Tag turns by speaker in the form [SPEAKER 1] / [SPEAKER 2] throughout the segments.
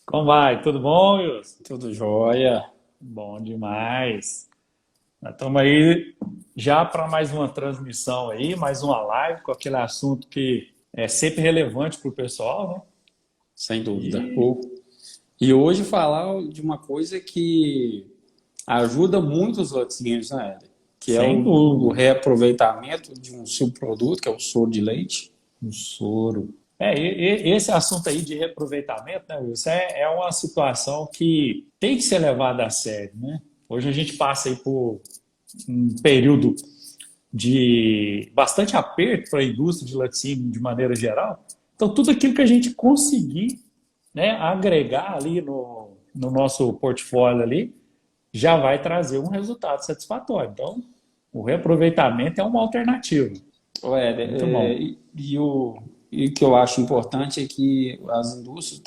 [SPEAKER 1] Como vai? Tudo bom, Wilson?
[SPEAKER 2] Tudo jóia.
[SPEAKER 1] Bom demais. Nós estamos aí já para mais uma transmissão aí, mais uma live com aquele assunto que é sempre relevante para o pessoal, né?
[SPEAKER 2] Sem dúvida.
[SPEAKER 1] E
[SPEAKER 2] E hoje falar de uma coisa que ajuda muito os laticínios, né, Éder? Que é
[SPEAKER 1] sem
[SPEAKER 2] o
[SPEAKER 1] dúvida,
[SPEAKER 2] reaproveitamento de um subproduto, que é o soro de leite.
[SPEAKER 1] o soro. Esse assunto aí de reaproveitamento, né, Wilson, é uma situação que tem que ser levada a sério, né? Hoje a gente passa aí por um período de bastante aperto para a indústria de laticínio de maneira geral. Então, tudo aquilo que a gente conseguir, né, agregar ali no nosso portfólio ali, já vai trazer um resultado satisfatório. Então, o reaproveitamento é uma alternativa.
[SPEAKER 2] Ô, Éder,
[SPEAKER 1] Muito bom.
[SPEAKER 2] e o que eu acho importante é que as indústrias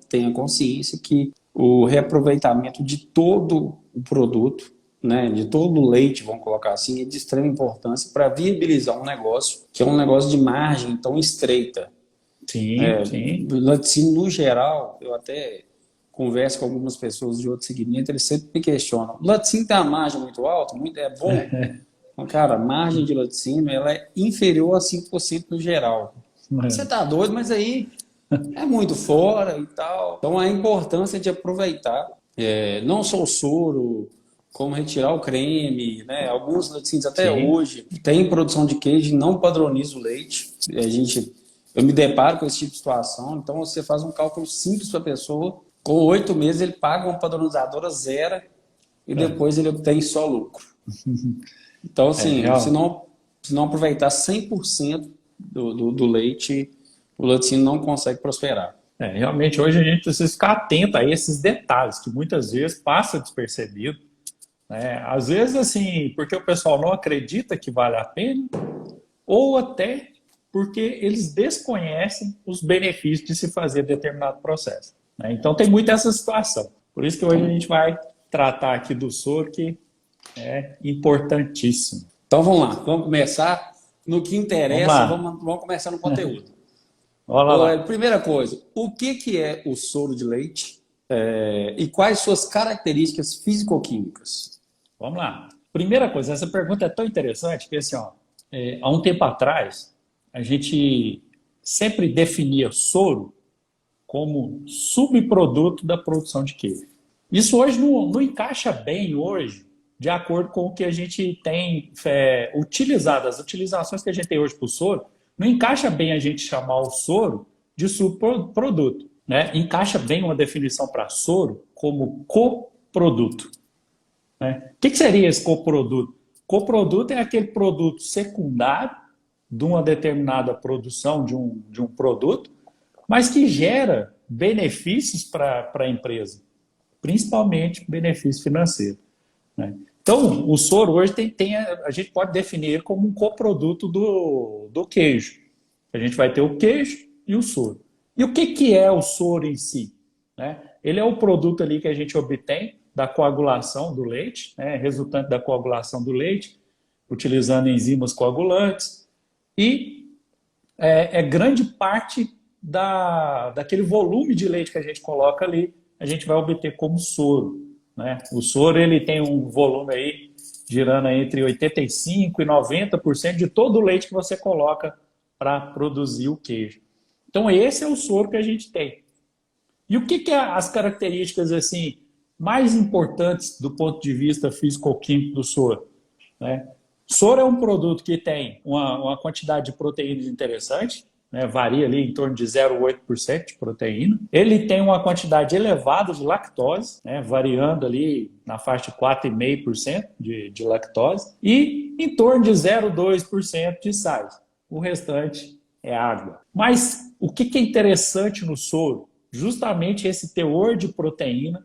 [SPEAKER 2] tenham consciência que o reaproveitamento de todo o produto, né, de todo o leite, vamos colocar assim, é de extrema importância para viabilizar um negócio que é um negócio de margem tão estreita.
[SPEAKER 1] Sim, sim,
[SPEAKER 2] Laticínio, no geral, eu até converso com algumas pessoas de outro segmento, eles sempre me questionam. O laticínio tem uma margem muito alta, muito é bom. Mas, cara, a margem de laticínio ela é inferior a 5% no geral. Você tá doido, mas aí é muito fora e tal. Então, a importância de aproveitar, não só o soro, como retirar o creme, né? Alguns laticínios até
[SPEAKER 1] sim.
[SPEAKER 2] hoje têm produção de queijo e não padroniza o leite. Eu me deparo com esse tipo de situação. Então, você faz um cálculo simples para a pessoa. Com 8 meses, ele paga uma padronizadora zero e
[SPEAKER 1] É,
[SPEAKER 2] depois ele obtém só lucro. Então, assim, se
[SPEAKER 1] real.
[SPEAKER 2] não, se não aproveitar 100% do leite, o laticínio não consegue prosperar.
[SPEAKER 1] Realmente, hoje a gente precisa ficar atento a esses detalhes, que muitas vezes passa despercebido, né? Às vezes, assim, porque o pessoal não acredita que vale a pena, ou até porque eles desconhecem os benefícios de se fazer determinado processo, né? Então, tem muito essa situação. Por isso que hoje a
[SPEAKER 2] Então,
[SPEAKER 1] gente vai tratar aqui do soro, que é importantíssimo.
[SPEAKER 2] então vamos lá, vamos começar no que
[SPEAKER 1] Vamos
[SPEAKER 2] interessa,
[SPEAKER 1] lá,
[SPEAKER 2] vamos começar no conteúdo.
[SPEAKER 1] olha lá.
[SPEAKER 2] Primeira coisa, o que é o soro de leite e quais suas características físico-químicas?
[SPEAKER 1] Vamos lá. Primeira coisa, essa pergunta é tão interessante que, assim, ó, há um tempo atrás, a gente sempre definia soro como subproduto da produção de queijo. Isso hoje não encaixa bem hoje, de acordo com o que a gente tem utilizado, as utilizações que a gente tem hoje para o soro, não encaixa bem a gente chamar o soro de subproduto, né? Encaixa bem uma definição para soro como coproduto, né? O que seria esse coproduto? Coproduto é aquele produto secundário de uma determinada produção de um produto, mas que gera benefícios para a empresa, principalmente benefício financeiro, né? Então, o soro hoje a gente pode definir ele como um coproduto do queijo. A gente vai ter o queijo e o soro. E o que é o soro em si, né? Ele é o produto ali que a gente obtém da coagulação do leite, né? Resultante da coagulação do leite, utilizando enzimas coagulantes, e é grande parte daquele volume de leite que a gente coloca ali, a gente vai obter como soro, né? O soro ele tem um volume aí girando aí entre 85% e 90% de todo o leite que você coloca para produzir o queijo. Então esse é o soro que a gente tem. E o que é as características assim mais importantes do ponto de vista físico-químico do soro, né? Soro é um produto que tem uma quantidade de proteínas interessante, né? Varia ali em torno de 0,8% de proteína. Ele tem uma quantidade elevada de lactose, né? Variando ali na faixa de 4,5% de lactose, e em torno de 0,2% de sais. O restante é água. Mas o que é interessante no soro? Justamente esse teor de proteína,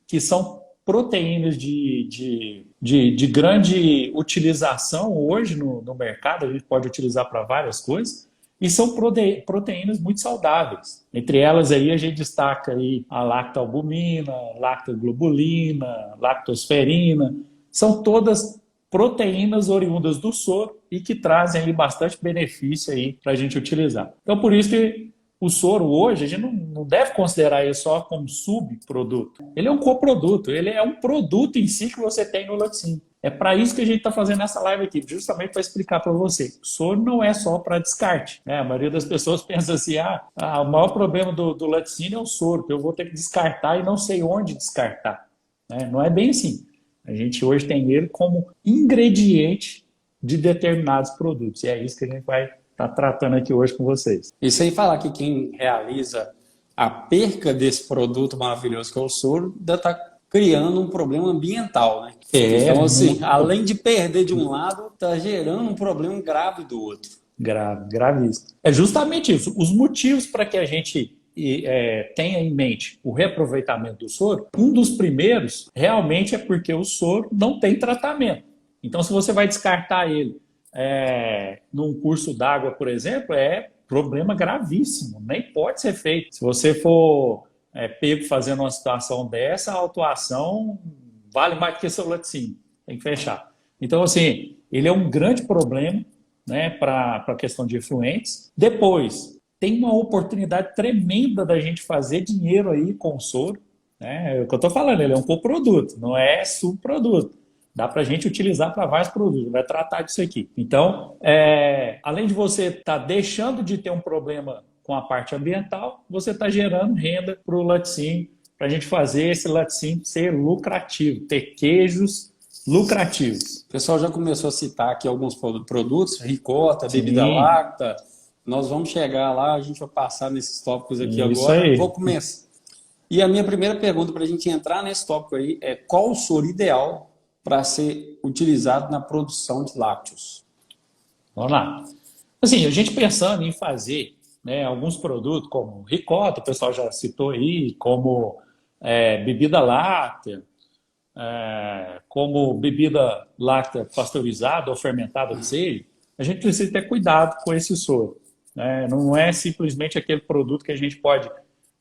[SPEAKER 1] que são proteínas de grande utilização hoje no mercado, a gente pode utilizar para várias coisas, e são proteínas muito saudáveis. Entre elas aí a gente destaca aí a lactalbumina, lactoglobulina, lactosferina, são todas proteínas oriundas do soro e que trazem aí bastante benefício aí para a gente utilizar. Então por isso que o soro hoje, a gente não deve considerar ele só como subproduto. Ele é um coproduto, ele é um produto em si que você tem no laticínio. É para isso que a gente está fazendo essa live aqui, justamente para explicar para você. O soro não é só para descarte, né? A maioria das pessoas pensa assim, o maior problema do laticínio é o soro, que eu vou ter que descartar e não sei onde descartar, né? Não é bem assim. A gente hoje tem ele como ingrediente de determinados produtos. E é isso que a gente vai estar tratando aqui hoje com vocês.
[SPEAKER 2] E sem falar que quem realiza a perca desse produto maravilhoso que é o soro, ainda está criando um problema ambiental, né? Então, assim, além de perder de um lado, está gerando um problema grave do outro.
[SPEAKER 1] Gravíssimo. É justamente isso. Os motivos para que a gente tenha em mente o reaproveitamento do soro, um dos primeiros realmente é porque o soro não tem tratamento. Então, se você vai descartar ele num curso d'água, por exemplo, é problema gravíssimo, nem pode ser feito. Se você for pego fazendo uma situação dessa, a autuação vale mais do que seu laticínio, tem que fechar. Então, assim, ele é um grande problema, né, para a questão de efluentes. Depois, tem uma oportunidade tremenda da gente fazer dinheiro aí com o soro, né? É o que eu estou falando, ele é um coproduto, não é subproduto. Dá para a gente utilizar para vários produtos, vai tratar disso aqui. Então, além de você estar deixando de ter um problema com a parte ambiental, você está gerando renda para o laticínio, para a gente fazer esse laticínio ser lucrativo, ter queijos lucrativos.
[SPEAKER 2] O pessoal já começou a citar aqui alguns produtos, ricota, bebida láctea. Nós vamos chegar lá, a gente vai passar nesses tópicos aqui agora.
[SPEAKER 1] Aí.
[SPEAKER 2] Vou começar. E a minha primeira pergunta para a gente entrar nesse tópico aí é qual o soro ideal para ser utilizado na produção de lácteos?
[SPEAKER 1] Vamos lá. Assim, a gente pensando em fazer, né, alguns produtos como ricota, o pessoal já citou aí, como bebida láctea, como bebida láctea pasteurizada ou fermentada de seio, a gente precisa ter cuidado com esse soro, né? Não é simplesmente aquele produto que a gente pode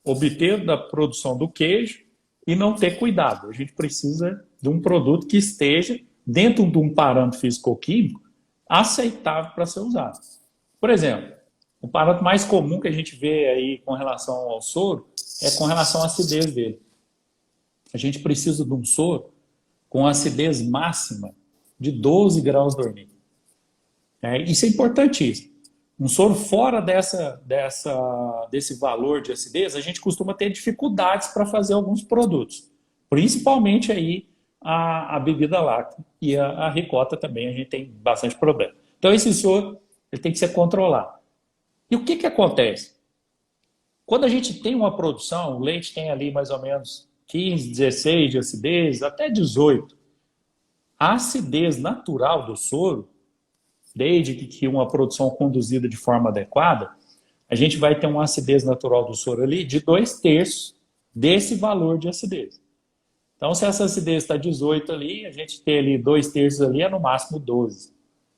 [SPEAKER 1] obter da produção do queijo e não ter cuidado. A gente precisa de um produto que esteja dentro de um parâmetro físico-químico aceitável para ser usado. Por exemplo, o parâmetro mais comum que a gente vê aí com relação ao soro é com relação à acidez dele. A gente precisa de um soro com acidez máxima de 12 graus Dornier. Isso é importantíssimo. Um soro fora desse valor de acidez, a gente costuma ter dificuldades para fazer alguns produtos. Principalmente aí a bebida láctea e a ricota também, a gente tem bastante problema. Então esse soro ele tem que ser controlado. E o que acontece? Quando a gente tem uma produção, o leite tem ali mais ou menos 15, 16 de acidez, até 18. A acidez natural do soro, desde que uma produção conduzida de forma adequada, a gente vai ter uma acidez natural do soro ali de 2/3 desse valor de acidez. Então, se essa acidez está 18 ali, a gente tem ali 2/3 ali, é no máximo 12.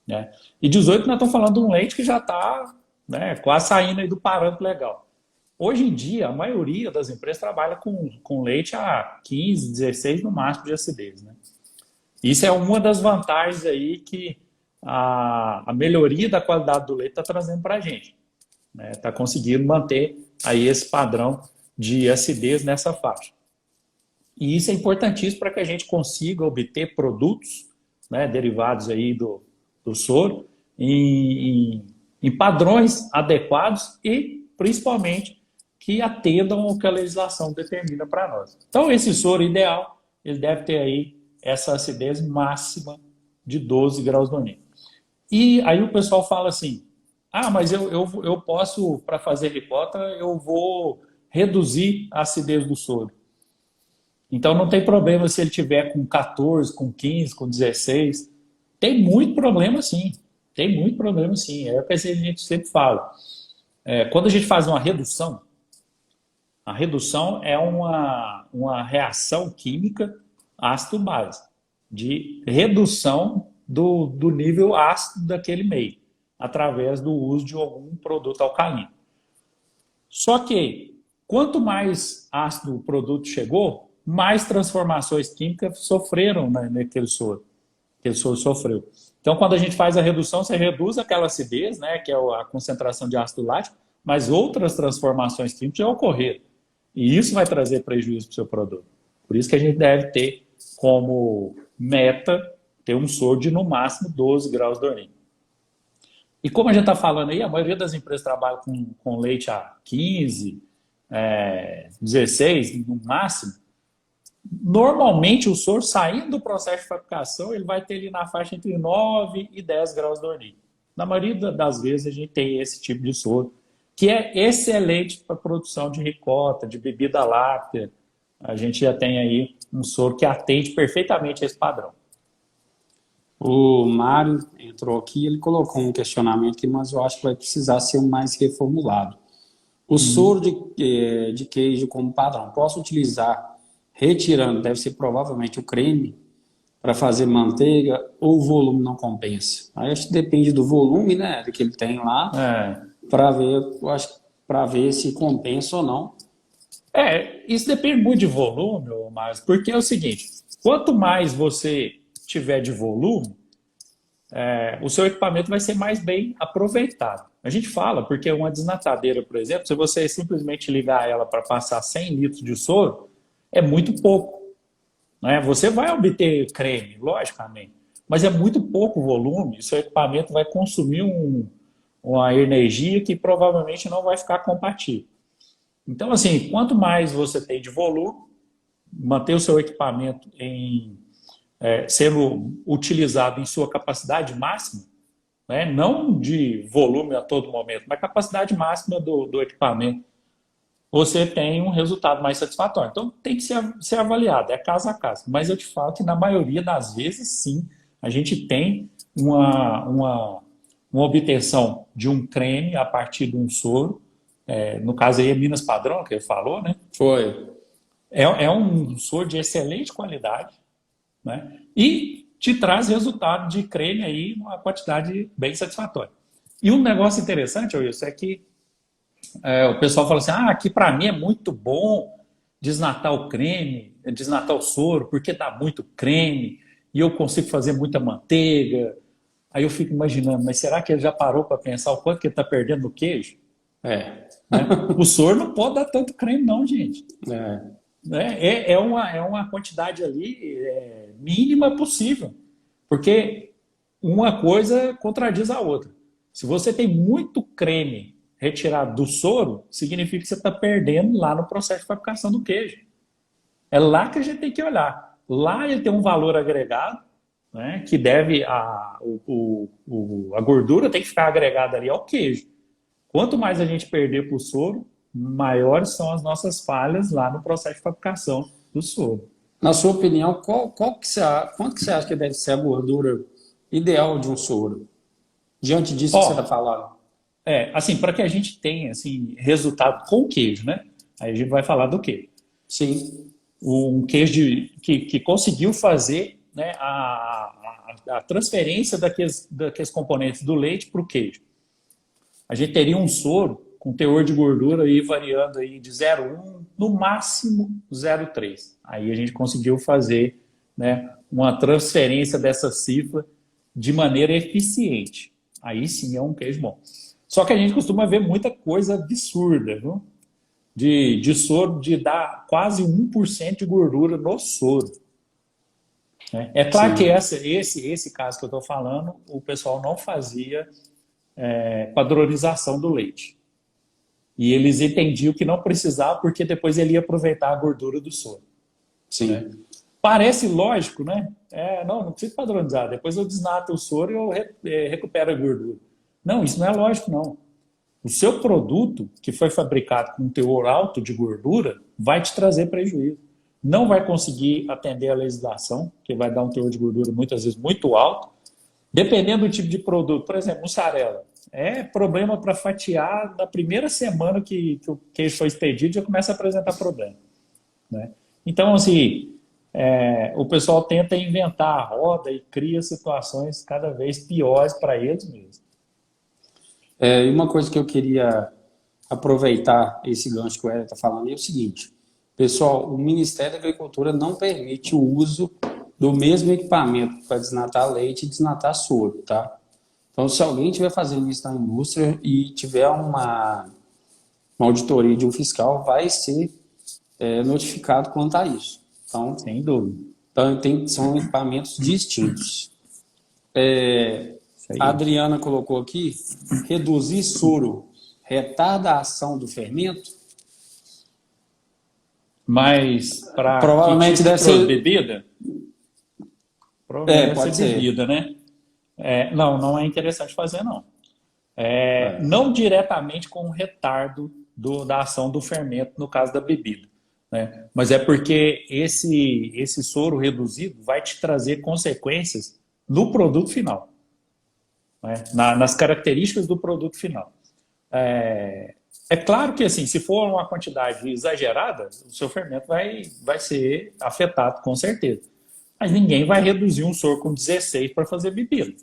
[SPEAKER 1] Né? E 18 nós estamos falando de um leite que já está, né, quase saindo aí do parâmetro legal. Hoje em dia, a maioria das empresas trabalha com leite a 15, 16 no máximo de acidez. Né? Isso é uma das vantagens aí que a melhoria da qualidade do leite está trazendo para a gente. Está conseguindo manter aí esse padrão de acidez nessa faixa. E isso é importantíssimo para que a gente consiga obter produtos, né, derivados aí do soro em padrões adequados e, principalmente, que atendam ao que a legislação determina para nós. Então, esse soro ideal, ele deve ter aí essa acidez máxima de 12 graus Dornier. E aí o pessoal fala assim, mas eu posso, para fazer ricota, eu vou reduzir a acidez do soro. Então não tem problema se ele tiver com 14, com 15, com 16. Tem muito problema sim. Tem muito problema sim. É o que a gente sempre fala. Quando a gente faz uma redução, a redução é uma reação química ácido-base, de redução do nível ácido daquele meio, através do uso de algum produto alcalino. Só que, quanto mais ácido o produto chegou, mais transformações químicas sofreram naquele soro. Aquele soro sofreu. Então, quando a gente faz a redução, você reduz aquela acidez, né, que é a concentração de ácido lático, mas outras transformações químicas já ocorreram. E isso vai trazer prejuízo para o seu produto. Por isso que a gente deve ter como meta ter um soro de no máximo 12 graus Dornim. E como a gente está falando aí, a maioria das empresas trabalha com leite a 15, 16 no máximo. Normalmente o soro saindo do processo de fabricação, ele vai ter ali na faixa entre 9 e 10 graus Dornim. Na maioria das vezes a gente tem esse tipo de soro, que é excelente para a produção de ricota, de bebida láctea. A gente já tem aí um soro que atende perfeitamente a esse padrão.
[SPEAKER 2] O Mário entrou aqui, ele colocou um questionamento aqui, mas eu acho que vai precisar ser mais reformulado. O soro de queijo como padrão, posso utilizar retirando, deve ser provavelmente o creme, para fazer manteiga, ou o volume não compensa? Aí acho que depende do volume, né, que ele tem lá, para ver, eu acho, para ver se compensa ou não.
[SPEAKER 1] Isso depende muito de volume, mas porque é o seguinte, quanto mais você tiver de volume, o seu equipamento vai ser mais bem aproveitado. A gente fala, porque uma desnatadeira, por exemplo, se você simplesmente ligar ela para passar 100 litros de soro, é muito pouco. Né? Você vai obter creme, logicamente, mas é muito pouco volume, seu equipamento vai consumir uma energia que provavelmente não vai ficar compatível. Então, assim, quanto mais você tem de volume, manter o seu equipamento sendo utilizado em sua capacidade máxima, né? Não de volume a todo momento, mas capacidade máxima do equipamento, você tem um resultado mais satisfatório. Então, tem que ser avaliado, é caso a caso. Mas eu te falo que, na maioria das vezes, sim, a gente tem uma obtenção de um creme a partir de um soro. No caso aí é Minas Padrão, que ele falou, né?
[SPEAKER 2] Foi.
[SPEAKER 1] É um soro de excelente qualidade, né? E te traz resultado de creme aí uma quantidade bem satisfatória. E um negócio interessante, Wilson, é que o pessoal fala assim, aqui para mim é muito bom desnatar o creme, desnatar o soro, porque dá muito creme e eu consigo fazer muita manteiga. Aí eu fico imaginando, mas será que ele já parou para pensar o quanto que ele está perdendo no queijo? Né? O soro não pode dar tanto creme não, gente. É uma quantidade ali mínima possível, porque uma coisa contradiz a outra. Se você tem muito creme retirado do soro, significa que você está perdendo lá no processo de fabricação do queijo. É lá que a gente tem que olhar. Lá ele tem um valor agregado, né, que deve a gordura tem que ficar agregada ali ao queijo. Quanto mais a gente perder para o soro, maiores são as nossas falhas lá no processo de fabricação do soro.
[SPEAKER 2] Na sua opinião, quanto que você acha que deve ser a gordura ideal de um soro? Diante disso que você está falando.
[SPEAKER 1] Assim, para que a gente tenha assim, resultado com o queijo, né? Aí a gente vai falar do queijo.
[SPEAKER 2] Sim.
[SPEAKER 1] Um queijo que conseguiu fazer, né, a transferência daqueles componentes do leite para o queijo. A gente teria um soro com teor de gordura aí variando aí de 0,1, no máximo 0,3. Aí a gente conseguiu fazer, né, uma transferência dessa cifra de maneira eficiente. Aí sim é um queijo bom. Só que a gente costuma ver muita coisa absurda, viu? De soro de dar quase 1% de gordura no soro. É claro que esse caso que eu estou falando, o pessoal não fazia padronização do leite. E eles entendiam que não precisava, porque depois ele ia aproveitar a gordura do soro.
[SPEAKER 2] Sim.
[SPEAKER 1] Né? Parece lógico, né? Não precisa padronizar. Depois eu desnato o soro e eu recupero a gordura. Não, isso não é lógico, não. O seu produto, que foi fabricado com um teor alto de gordura, vai te trazer prejuízo. Não vai conseguir atender a legislação, que vai dar um teor de gordura muitas vezes muito alto. Dependendo do tipo de produto, por exemplo, mussarela. É problema para fatiar na primeira semana que o queijo foi expedido, já começa a apresentar problema. Né? Então, assim, o pessoal tenta inventar a roda e cria situações cada vez piores para eles mesmos.
[SPEAKER 2] E uma coisa que eu queria aproveitar esse gancho que o Hélio está falando é o seguinte. Pessoal, o Ministério da Agricultura não permite o uso do mesmo equipamento para desnatar leite e desnatar soro, tá? Então, se alguém estiver fazendo isso na indústria e tiver uma uma auditoria de um fiscal, vai ser notificado quanto a isso. Então,
[SPEAKER 1] Sem dúvida.
[SPEAKER 2] então são equipamentos distintos.
[SPEAKER 1] Isso aí.
[SPEAKER 2] A Adriana colocou aqui, reduzir soro retarda a ação do fermento?
[SPEAKER 1] Mas para
[SPEAKER 2] Provavelmente deve ser
[SPEAKER 1] bebida? Provavelmente
[SPEAKER 2] pode
[SPEAKER 1] deve ser
[SPEAKER 2] ser.
[SPEAKER 1] bebida, né? Não é interessante fazer, não. Não diretamente com o retardo da ação do fermento, no caso da bebida. Né? Mas é porque esse soro reduzido vai te trazer consequências no produto final. Né? Nas características do produto final. É claro que, assim, se for uma quantidade exagerada, o seu fermento vai ser afetado, com certeza. Mas ninguém vai reduzir um soro com 16 para fazer bebida.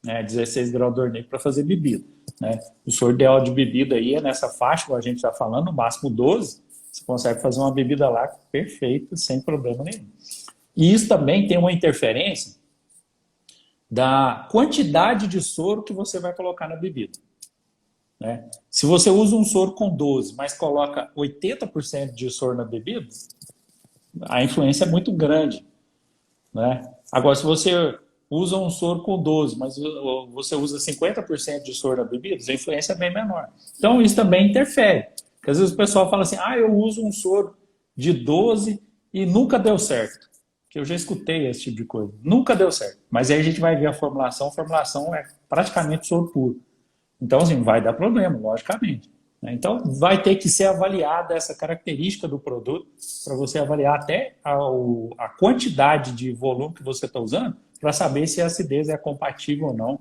[SPEAKER 1] Né? 16 graus de ornico para fazer bebida. Né? O soro ideal de bebida aí é nessa faixa, como a gente está falando, no máximo 12. Você consegue fazer uma bebida láctea perfeita, sem problema nenhum. E isso também tem uma interferência da quantidade de soro que você vai colocar na bebida. Né? Se você usa um soro com 12, mas coloca 80% de soro na bebida, a influência é muito grande. Né? Agora, se você usa um soro com 12, mas você usa 50% de soro na bebida, a influência é bem menor. Então, isso também interfere. Porque às vezes o pessoal fala assim, eu uso um soro de 12 e nunca deu certo. Que eu já escutei esse tipo de coisa. Nunca deu certo. Mas aí a gente vai ver a formulação é praticamente soro puro. Então, assim, vai dar problema, logicamente. Então, vai ter que ser avaliada essa característica do produto para você avaliar até a quantidade de volume que você está usando para saber se a acidez é compatível ou não.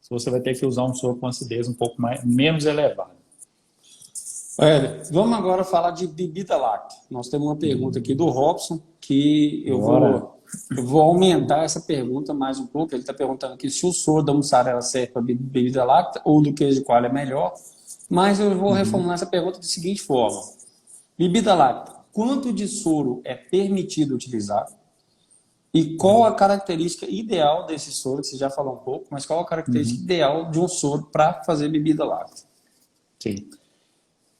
[SPEAKER 1] Se você vai ter que usar um soro com acidez um pouco menos elevada.
[SPEAKER 2] Vamos agora falar de bebida láctea. Nós temos uma pergunta aqui do Robson, que eu vou aumentar essa pergunta mais um pouco. Ele está perguntando aqui se o soro da mussarela serve para bebida láctea ou do queijo de coalho é melhor. Mas eu vou reformular essa pergunta da seguinte forma. Bebida láctea, quanto de soro é permitido utilizar? E qual a característica ideal desse soro? Você já falou um pouco, mas qual a característica ideal de um soro para fazer bebida láctea?
[SPEAKER 1] Sim.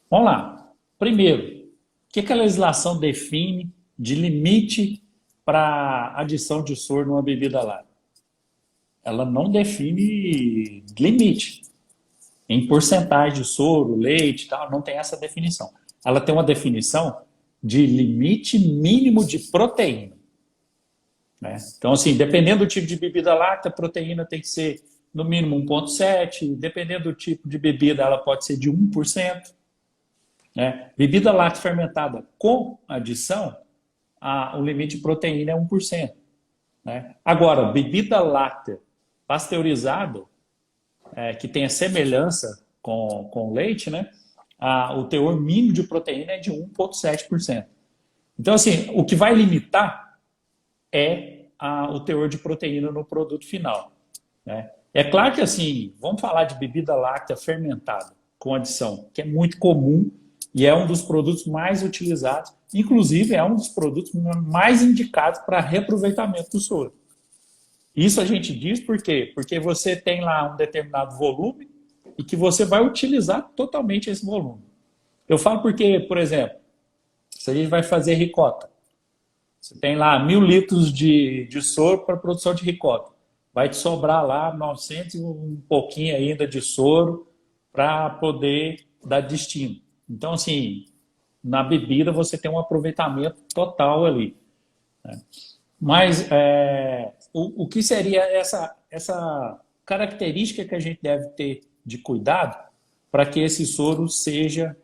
[SPEAKER 1] Vamos lá. Primeiro, o que a legislação define de limite para adição de soro numa bebida láctea? Ela não define limite. Em porcentagem de soro, leite e tal, não tem essa definição. Ela tem uma definição de limite mínimo de proteína. Né? Então, assim, dependendo do tipo de bebida láctea, a proteína tem que ser no mínimo 1,7. Dependendo do tipo de bebida, ela pode ser de 1%. Né? Bebida láctea fermentada com adição, o limite de proteína é 1%. Né? Agora, bebida láctea pasteurizada, que tenha semelhança com leite, né? O teor mínimo de proteína é de 1,7%. Então, assim, o que vai limitar é o teor de proteína no produto final. Né? É claro que, assim, vamos falar de bebida láctea fermentada com adição, que é muito comum e é um dos produtos mais utilizados, inclusive é um dos produtos mais indicados para reaproveitamento do soro. Isso a gente diz por quê? Porque você tem lá um determinado volume e que você vai utilizar totalmente esse volume. Eu falo porque, por exemplo, se a gente vai fazer ricota, você tem lá 1.000 litros de soro para produção de ricota. Vai te sobrar lá 900 e um pouquinho ainda de soro para poder dar destino. Então, assim, na bebida você tem um aproveitamento total ali. Né? Mas o que seria essa característica que a gente deve ter de cuidado para que esse soro seja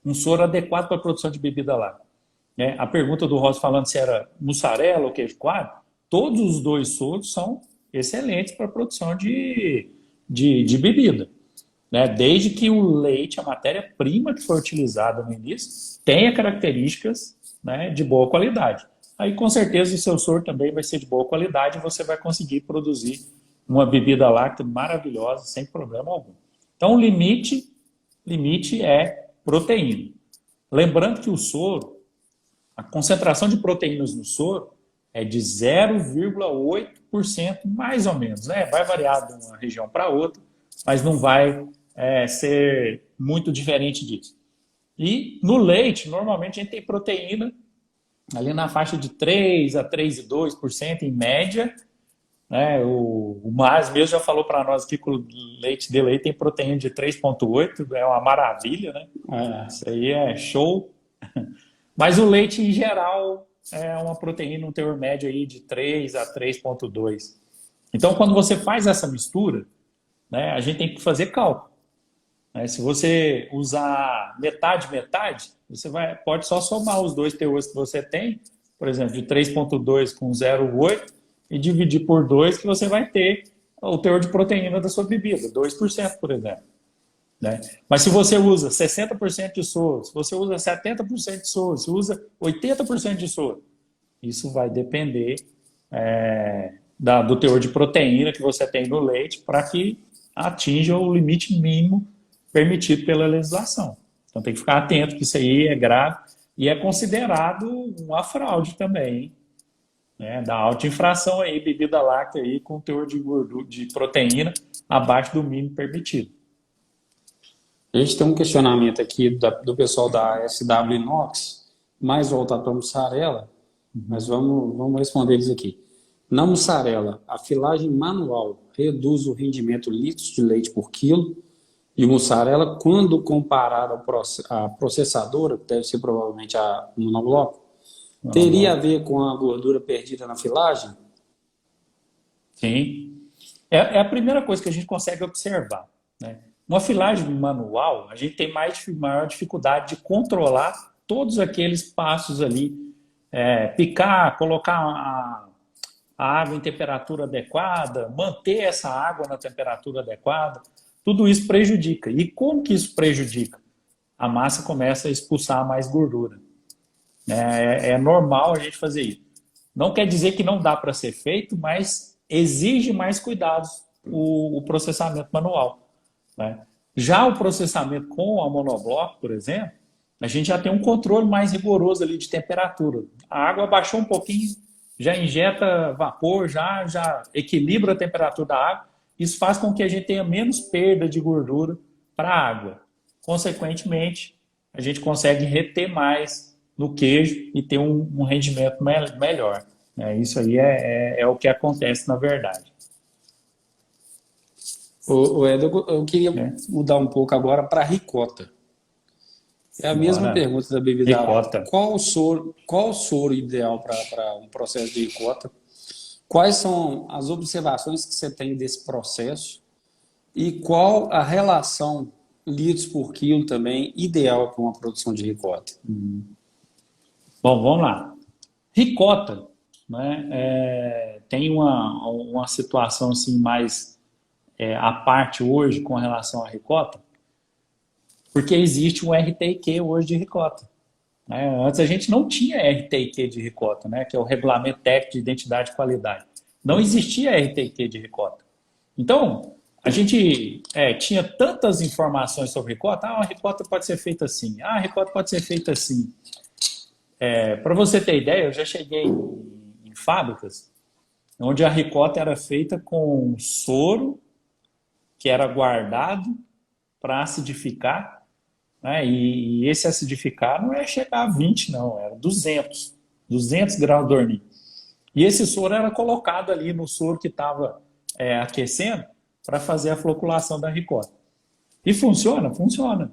[SPEAKER 1] um soro adequado para a produção de bebida láctea? A pergunta do Rosa falando se era mussarela ou queijo coalho, todos os dois soros são excelentes para a produção de bebida. Né? Desde que o leite, a matéria-prima que foi utilizada no início, tenha características, né, de boa qualidade. Aí, com certeza, o seu soro também vai ser de boa qualidade e você vai conseguir produzir uma bebida láctea maravilhosa, sem problema algum. Então, o limite é proteína. Lembrando que o soro, a concentração de proteínas no soro é de 0,8%, mais ou menos. Né? Vai variar de uma região para outra, mas não vai ser muito diferente disso. E no leite, normalmente a gente tem proteína ali na faixa de 3 a 3,2% em média, né? O Mas mesmo já falou para nós aqui que o leite dele aí tem proteína de 3,8, é uma maravilha, né? Isso aí é show. Mas o leite, em geral, é uma proteína, um teor médio aí de 3 a 3,2. Então, quando você faz essa mistura, né, a gente tem que fazer cálculo, né? Se você usar metade, metade, você pode só somar os dois teores que você tem, por exemplo, de 3,2 com 0,8 e dividir por 2 que você vai ter o teor de proteína da sua bebida, 2%, por exemplo. Né? Mas se você usa 60% de soro, se você usa 70% de soro, se usa 80% de soro, isso vai depender do teor de proteína que você tem no leite para que atinja o limite mínimo permitido pela legislação. Então tem que ficar atento que isso aí é grave e é considerado uma fraude também, né? Da alta infração aí, bebida láctea aí com teor de gordura, de proteína abaixo do mínimo permitido.
[SPEAKER 2] A gente tem um questionamento aqui do pessoal da SW Inox, mais voltado para a mussarela, mas vamos responder eles aqui. Na mussarela, a filagem manual reduz o rendimento litros de leite por quilo de mussarela quando comparado à processadora, que deve ser provavelmente a monobloco, teria a ver com a gordura perdida na filagem?
[SPEAKER 1] Sim. É a primeira coisa que a gente consegue observar, né? Uma filagem manual, a gente tem maior dificuldade de controlar todos aqueles passos ali. Picar, colocar a água em temperatura adequada, manter essa água na temperatura adequada, tudo isso prejudica. E como que isso prejudica? A massa começa a expulsar mais gordura. É normal a gente fazer isso. Não quer dizer que não dá para ser feito, mas exige mais cuidados o processamento manual, né? Já o processamento com a monobloco, por exemplo, a gente já tem um controle mais rigoroso ali de temperatura. A água baixou um pouquinho, já injeta vapor, já equilibra a temperatura da água. Isso faz com que a gente tenha menos perda de gordura para a água. Consequentemente, a gente consegue reter mais no queijo e ter um rendimento melhor. Isso aí é o que acontece na verdade.
[SPEAKER 2] Eder, eu queria mudar um pouco agora para a ricota. É a mesma pergunta da bebida láctea. Qual o soro ideal para um processo de ricota? Quais são as observações que você tem desse processo? E qual a relação litros por quilo também ideal para uma produção de ricota?
[SPEAKER 1] Bom, vamos lá. Ricota, né, tem uma situação assim mais à parte hoje com relação à ricota, porque existe um RTQ hoje de ricota, né? Antes a gente não tinha RTQ de ricota, né, que é o Regulamento Técnico de Identidade e Qualidade. Não existia RTQ de ricota. Então, a gente tinha tantas informações sobre ricota. A ricota pode ser feita assim. A ricota pode ser feita assim. Para você ter ideia, eu já cheguei em fábricas onde a ricota era feita com soro que era guardado para acidificar, né? E esse acidificar não é chegar a 20, não, era 200 graus de Dornier. E esse soro era colocado ali no soro que estava aquecendo para fazer a floculação da ricota. E funciona? Funciona,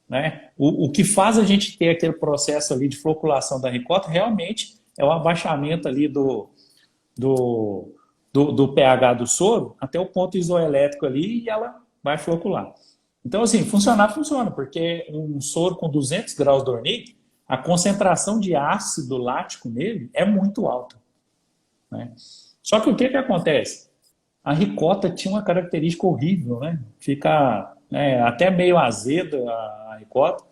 [SPEAKER 1] né? O que faz a gente ter aquele processo ali de floculação da ricota realmente é o abaixamento ali do pH do soro até o ponto isoelétrico ali e ela vai flocular. Então, assim, funciona, porque um soro com 200 graus de Dornier, a concentração de ácido lático nele é muito alta, né? Só que o que acontece? A ricota tinha uma característica horrível, né? Fica até meio azeda a ricota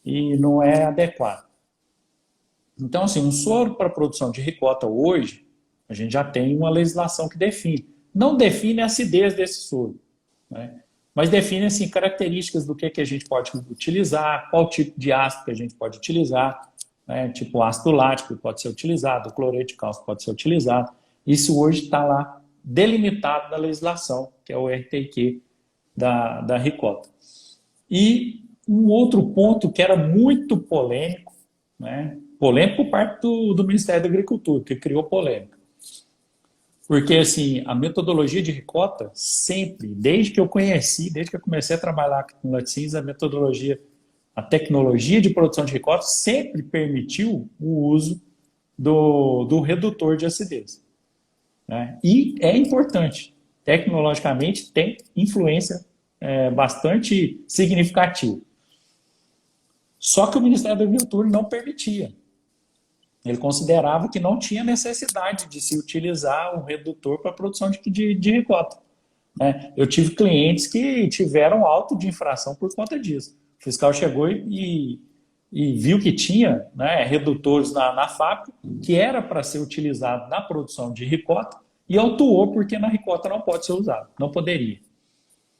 [SPEAKER 1] e não é adequado. Então, assim, um soro para produção de ricota hoje, a gente já tem uma legislação que define. Não define a acidez desse soro, né? Mas define assim, características do que a gente pode utilizar, qual tipo de ácido que a gente pode utilizar, né? Tipo ácido lático pode ser utilizado, cloreto de cálcio pode ser utilizado. Isso hoje está lá delimitado na legislação, que é o RTQ da ricota. E um outro ponto que era muito polêmico, né? Polêmico por parte do Ministério da Agricultura, que criou polêmica. Porque, assim, a metodologia de ricota sempre, desde que eu conheci, desde que eu comecei a trabalhar com laticínios, a tecnologia de produção de ricota sempre permitiu o uso do redutor de acidez, né? E é importante. Tecnologicamente, tem influência bastante significativa. Só que o Ministério da Agricultura não permitia. Ele considerava que não tinha necessidade de se utilizar o redutor para a produção de ricota, né? Eu tive clientes que tiveram auto de infração por conta disso. O fiscal chegou e viu que tinha, né, redutores na fábrica que era para ser utilizado na produção de ricota e autuou porque na ricota não pode ser usado, não poderia.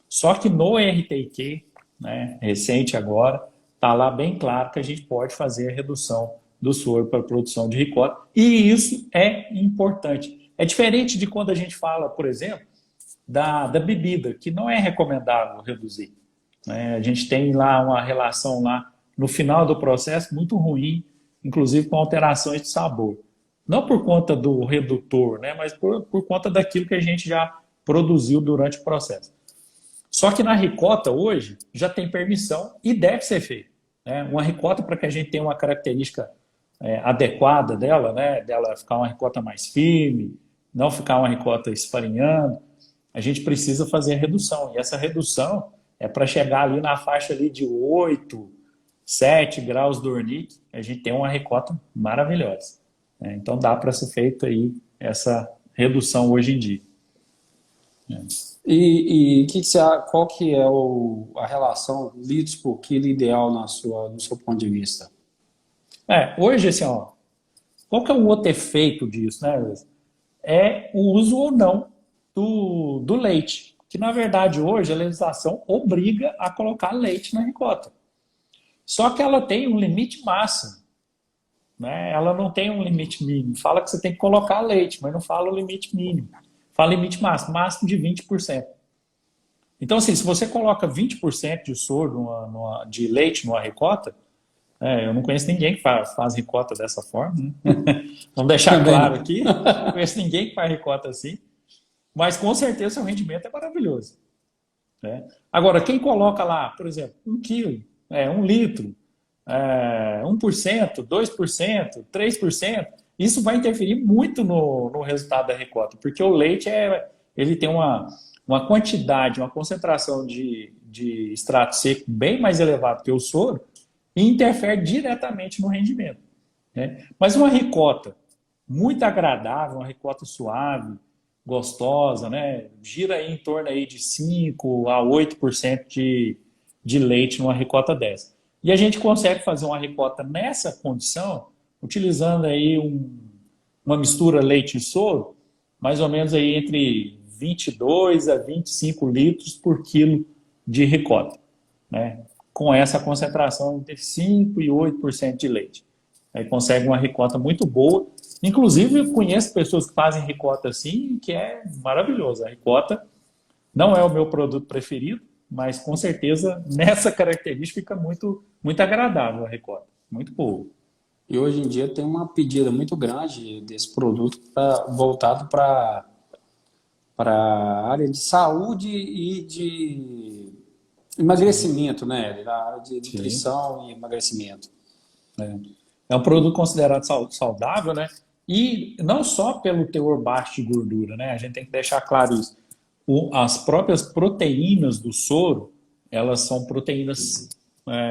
[SPEAKER 1] Só que no RTQ, né, recente agora, está lá bem claro que a gente pode fazer a redução do soro para a produção de ricota, e isso é importante. É diferente de quando a gente fala, por exemplo, da bebida, que não é recomendável reduzir, né? A gente tem lá uma relação lá no final do processo muito ruim, inclusive com alterações de sabor. Não por conta do redutor, né, mas por conta daquilo que a gente já produziu durante o processo. Só que na ricota hoje já tem permissão e deve ser feito, né? Uma ricota, para que a gente tenha uma característica adequada dela, né, dela ficar uma ricota mais firme, não ficar uma ricota esfarinhando, a gente precisa fazer a redução. E essa redução é para chegar ali na faixa ali de 8, 7 graus do Ornick, a gente tem uma ricota maravilhosa, né? Então dá para ser feita aí essa redução hoje em dia.
[SPEAKER 2] E qual que é a relação litros por quilo ideal no seu ponto de vista?
[SPEAKER 1] Hoje, assim, ó, qual que é o outro efeito disso, né, Luiz? É o uso ou não do leite, que na verdade hoje a legislação obriga a colocar leite na ricota. Só que ela tem um limite máximo, né? Ela não tem um limite mínimo. Fala que você tem que colocar leite, mas não fala o limite mínimo. Fala limite máximo, máximo de 20%. Então, assim, se você coloca 20% de soro de leite numa ricota, eu não conheço ninguém que faz ricota dessa forma, né? Vamos deixar claro aqui, não conheço ninguém que faz ricota assim, mas com certeza seu rendimento é maravilhoso, né? Agora, quem coloca lá, por exemplo, 1 quilo, 1 litro, 1%, 2%, 3%, isso vai interferir muito no resultado da ricota, porque o leite ele tem uma quantidade, uma concentração de extrato seco bem mais elevado que o soro, e interfere diretamente no rendimento, né? Mas uma ricota muito agradável, uma ricota suave, gostosa, né? Gira aí em torno aí de 5 a 8% de leite numa ricota dessa. E a gente consegue fazer uma ricota nessa condição, utilizando aí uma mistura leite e soro, mais ou menos aí entre 22 a 25 litros por quilo de ricota, né? Com essa concentração entre 5% e 8% de leite. Aí consegue uma ricota muito boa. Inclusive, eu conheço pessoas que fazem ricota assim, que é maravilhoso. A ricota não é o meu produto preferido, mas com certeza nessa característica fica muito, muito agradável a ricota. Muito boa.
[SPEAKER 2] E hoje em dia tem uma pedida muito grande desse produto voltado para a área de saúde e de emagrecimento, né? Da área de nutrição e emagrecimento.
[SPEAKER 1] É um produto considerado saudável, né? E não só pelo teor baixo de gordura, né? A gente tem que deixar claro isso. As próprias proteínas do soro, elas são proteínas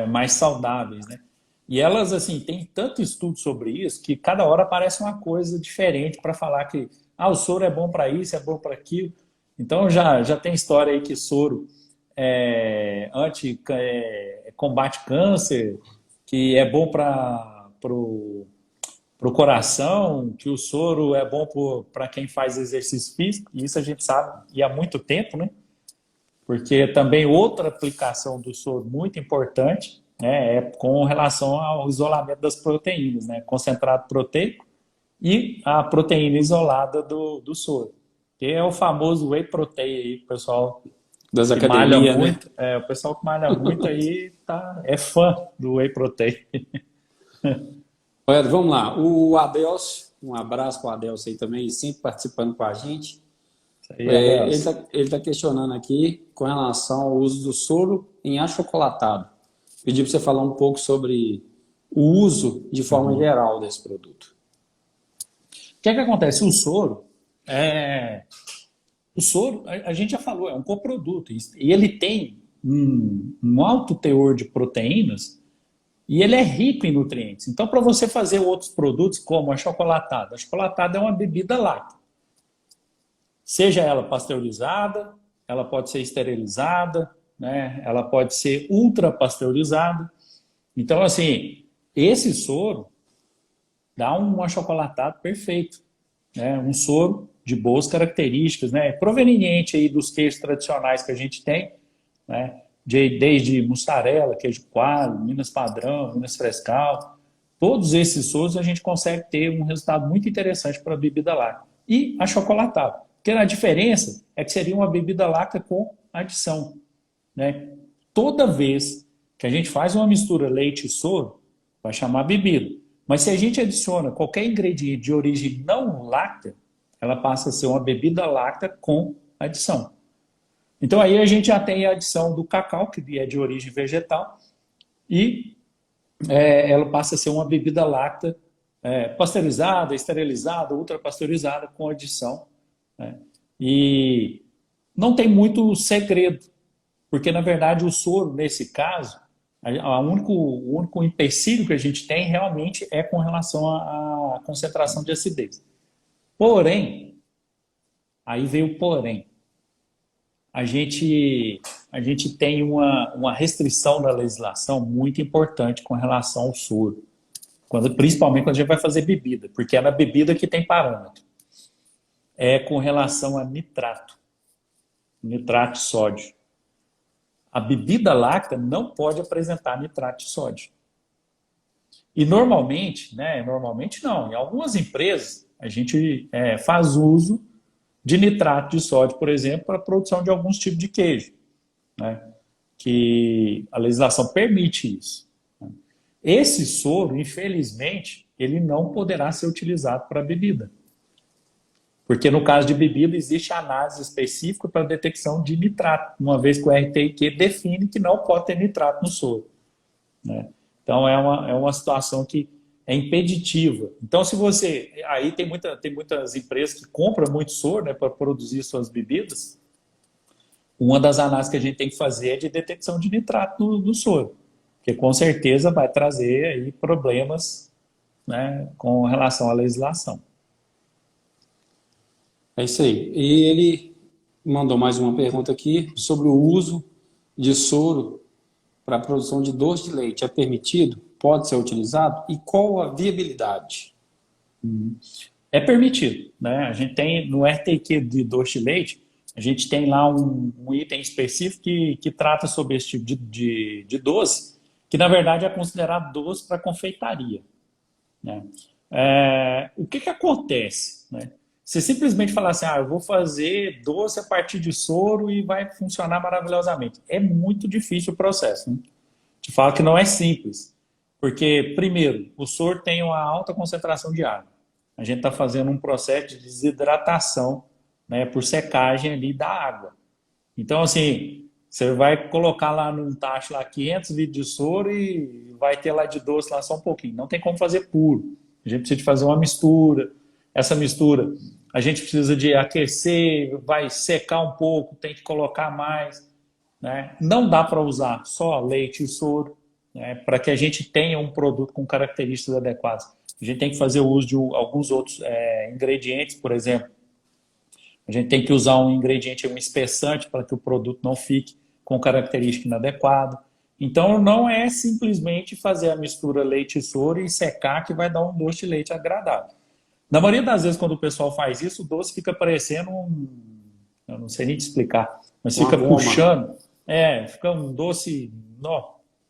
[SPEAKER 1] mais saudáveis, né? E elas, assim, tem tanto estudo sobre isso que cada hora aparece uma coisa diferente para falar que o soro é bom para isso, é bom para aquilo. Então já tem história aí que soro combate câncer, que é bom para o coração, que o soro é bom para quem faz exercício físico, e isso a gente sabe e há muito tempo, né? Porque também outra aplicação do soro muito importante, né, é com relação ao isolamento das proteínas, né? Concentrado proteico e a proteína isolada do soro, que é o famoso whey protein aí que o pessoal
[SPEAKER 2] Das
[SPEAKER 1] que malha
[SPEAKER 2] academias, né?
[SPEAKER 1] muito, o pessoal que malha muito aí é fã do whey protein.
[SPEAKER 2] Olha, vamos lá. O Adelcio, um abraço para o Adelcio aí também, sempre participando com a gente.
[SPEAKER 1] Isso aí, Adelso.
[SPEAKER 2] Ele tá questionando aqui com relação ao uso do soro em achocolatado. Pedi para você falar um pouco sobre o uso de forma geral desse produto.
[SPEAKER 1] O que é que acontece? O soro, a gente já falou, é um coproduto e ele tem um alto teor de proteínas e ele é rico em nutrientes. Então, para você fazer outros produtos como a chocolatada é uma bebida láctea. Seja ela pasteurizada, ela pode ser esterilizada, né? Ela pode ser ultra pasteurizada. Então, assim, esse soro dá um achocolatado perfeito, né? Um soro de boas características, né? Proveniente aí dos queijos tradicionais que a gente tem, né? Desde mussarela, queijo coalho, Minas Padrão, Minas Frescal, todos esses soros a gente consegue ter um resultado muito interessante para a bebida láctea. E achocolatado, porque a diferença é que seria uma bebida láctea com adição, né? Toda vez que a gente faz uma mistura leite e soro, vai chamar bebida. Mas se a gente adiciona qualquer ingrediente de origem não láctea, ela passa a ser uma bebida láctea com adição. Então aí a gente já tem a adição do cacau, que é de origem vegetal, e ela passa a ser uma bebida láctea pasteurizada, esterilizada, ultrapasteurizada com adição, né? E não tem muito segredo, porque na verdade o soro, nesse caso, o único empecilho que a gente tem realmente é com relação à concentração de acidez. Porém, aí veio o porém. A gente tem uma restrição da legislação muito importante com relação ao soro, principalmente quando a gente vai fazer bebida, porque é na bebida que tem parâmetro. É com relação a nitrato de sódio. A bebida láctea não pode apresentar nitrato de sódio. E normalmente não, em algumas empresas a gente faz uso de nitrato de sódio, por exemplo, para a produção de alguns tipos de queijo, né? Que a legislação permite isso. Esse soro, infelizmente, ele não poderá ser utilizado para bebida. Porque no caso de bebida existe análise específica para detecção de nitrato, uma vez que o RTIQ define que não pode ter nitrato no soro, né? Então é uma situação que é impeditiva. Então se você... Aí tem muitas empresas que compram muito soro, né, para produzir suas bebidas. Uma das análises que a gente tem que fazer é de detecção de nitrato no soro, que com certeza vai trazer aí problemas, né, com relação à legislação.
[SPEAKER 2] É isso aí. E ele mandou mais uma pergunta aqui sobre o uso de soro para a produção de doce de leite. É permitido? Pode ser utilizado? E qual a viabilidade?
[SPEAKER 1] É permitido, né? A gente tem no RTQ de doce de leite, a gente tem lá um item específico que trata sobre esse tipo de doce, que na verdade é considerado doce para confeitaria, né? O que acontece, né? Você simplesmente falar assim, eu vou fazer doce a partir de soro e vai funcionar maravilhosamente. É muito difícil o processo, né? Te falo que não é simples. Porque, primeiro, o soro tem uma alta concentração de água. A gente está fazendo um processo de desidratação, né, por secagem ali da água. Então, assim, você vai colocar lá num tacho lá 500 litros de soro e vai ter lá de doce lá só um pouquinho. Não tem como fazer puro. A gente precisa de fazer uma mistura. Essa mistura a gente precisa de aquecer, vai secar um pouco, tem que colocar mais, né? Não dá para usar só leite e soro, né, para que a gente tenha um produto com características adequadas. A gente tem que fazer o uso de alguns outros ingredientes, por exemplo. A gente tem que usar um ingrediente, um espessante, para que o produto não fique com característica inadequada. Então, não é simplesmente fazer a mistura leite e soro e secar que vai dar um doce de leite agradável. Na maioria das vezes, quando o pessoal faz isso, o doce fica parecendo eu não sei nem te explicar, mas fica puxando. Fica um doce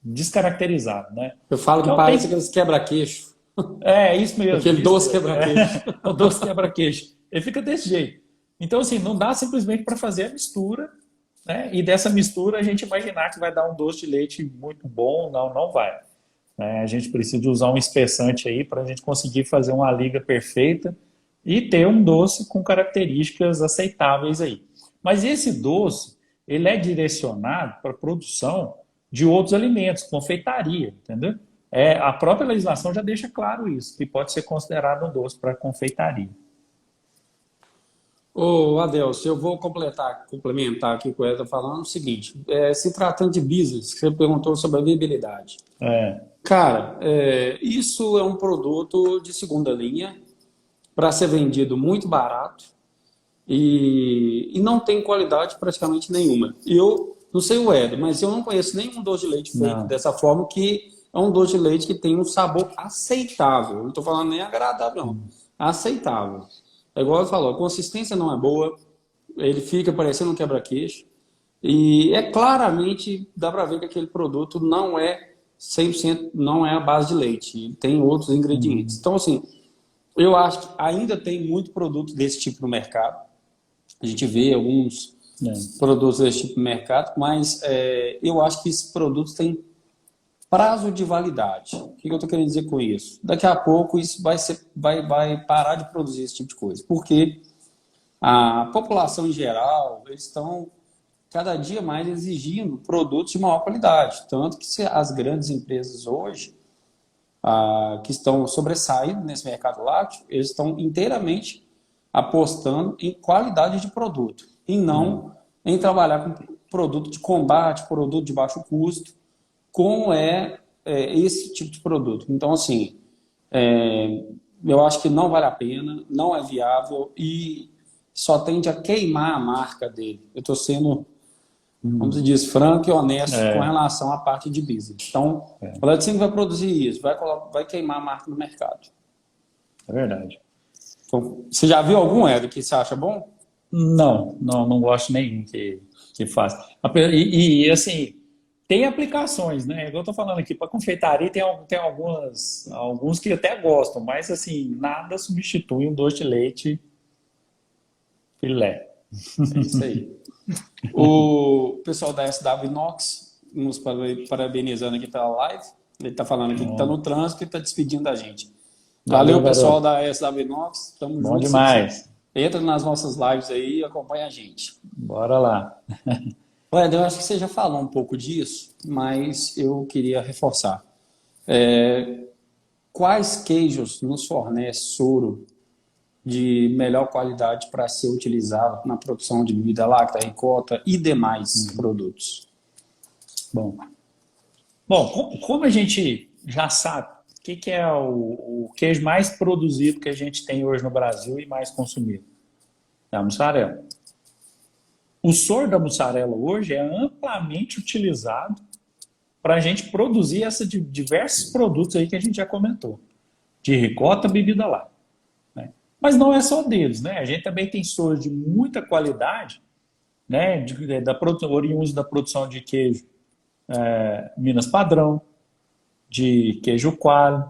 [SPEAKER 1] descaracterizado, né?
[SPEAKER 2] Eu falo que
[SPEAKER 1] então,
[SPEAKER 2] parece aqueles quebra-queixo.
[SPEAKER 1] É isso mesmo.
[SPEAKER 2] Aquele doce quebra-queixo.
[SPEAKER 1] O doce quebra-queixo. Ele fica desse jeito. Então, assim, não dá simplesmente para fazer a mistura né? E dessa mistura a gente imaginar que vai dar um doce de leite muito bom, não, não vai. Né? A gente precisa usar um espessante aí para a gente conseguir fazer uma liga perfeita e ter um doce com características aceitáveis aí. Mas esse doce, ele é direcionado para a produção de outros alimentos, confeitaria, entendeu? A própria legislação já deixa claro isso, que pode ser considerado um doce para confeitaria.
[SPEAKER 2] Ô, Adelson, eu vou complementar aqui com o que eu estou falando o seguinte, se tratando de business, você perguntou sobre a viabilidade.
[SPEAKER 1] É,
[SPEAKER 2] Cara, isso é um produto de segunda linha para ser vendido muito barato e não tem qualidade praticamente nenhuma. Eu não sei o Ed, mas eu não conheço nenhum doce de leite feito
[SPEAKER 1] não.
[SPEAKER 2] dessa forma que é um doce de leite que tem um sabor aceitável. Não estou falando nem agradável, não. Aceitável. É igual ele falou, a consistência não é boa, ele fica parecendo um quebra-queixo. E claramente, dá para ver que aquele produto não é 100%, não é a base de leite. Ele tem outros ingredientes. Então, assim, eu acho que ainda tem muito produto desse tipo no mercado. A gente vê alguns produtos desse tipo no mercado, mas eu acho que esses produtos têm prazo de validade. O que eu estou querendo dizer com isso? Daqui a pouco isso vai parar de produzir esse tipo de coisa. Porque a população em geral, eles estão cada dia mais exigindo produtos de maior qualidade. Tanto que as grandes empresas hoje, que estão sobressaindo nesse mercado lácteo, eles estão inteiramente apostando em qualidade de produto e não em trabalhar com produto de combate, produto de baixo custo, como esse tipo de produto. Então, assim, eu acho que não vale a pena, não é viável e só tende a queimar a marca dele. Eu estou sendo, como se diz, franco e honesto com relação à parte de business. Então, o Laticínio vai produzir isso, vai queimar a marca no mercado.
[SPEAKER 1] É verdade.
[SPEAKER 2] Então, você já viu algum, Ed, que você acha bom?
[SPEAKER 1] Não, não, não gosto nenhum que faça. Assim, tem aplicações, né? Igual eu tô falando aqui, para confeitaria tem alguns que até gostam, mas assim, nada substitui um doce de leite filé.
[SPEAKER 2] É isso aí. O pessoal da SW Inox nos parabenizando aqui pela live. Ele está falando aqui que está no trânsito e está despedindo da gente. Valeu, pessoal
[SPEAKER 1] garoto.
[SPEAKER 2] da SW Inox. Tamo
[SPEAKER 1] Bom
[SPEAKER 2] junto.
[SPEAKER 1] demais.
[SPEAKER 2] Entra nas nossas lives aí e acompanha a gente.
[SPEAKER 1] Bora lá.
[SPEAKER 2] Olha, eu acho que você já falou um pouco disso, mas eu queria reforçar. Quais queijos nos fornece soro de melhor qualidade para ser utilizado na produção de bebida láctea, ricota e demais produtos?
[SPEAKER 1] Bom, como a gente já sabe, o que é o queijo mais produzido que a gente tem hoje no Brasil e mais consumido? É a mussarela. O soro da mussarela hoje é amplamente utilizado para a gente produzir diversos produtos aí que a gente já comentou, de ricota, bebida láctea. Né? Mas não é só deles, né? A gente também tem soro de muita qualidade, né? Oriundos da produção de queijo Minas Padrão, de queijo coalho,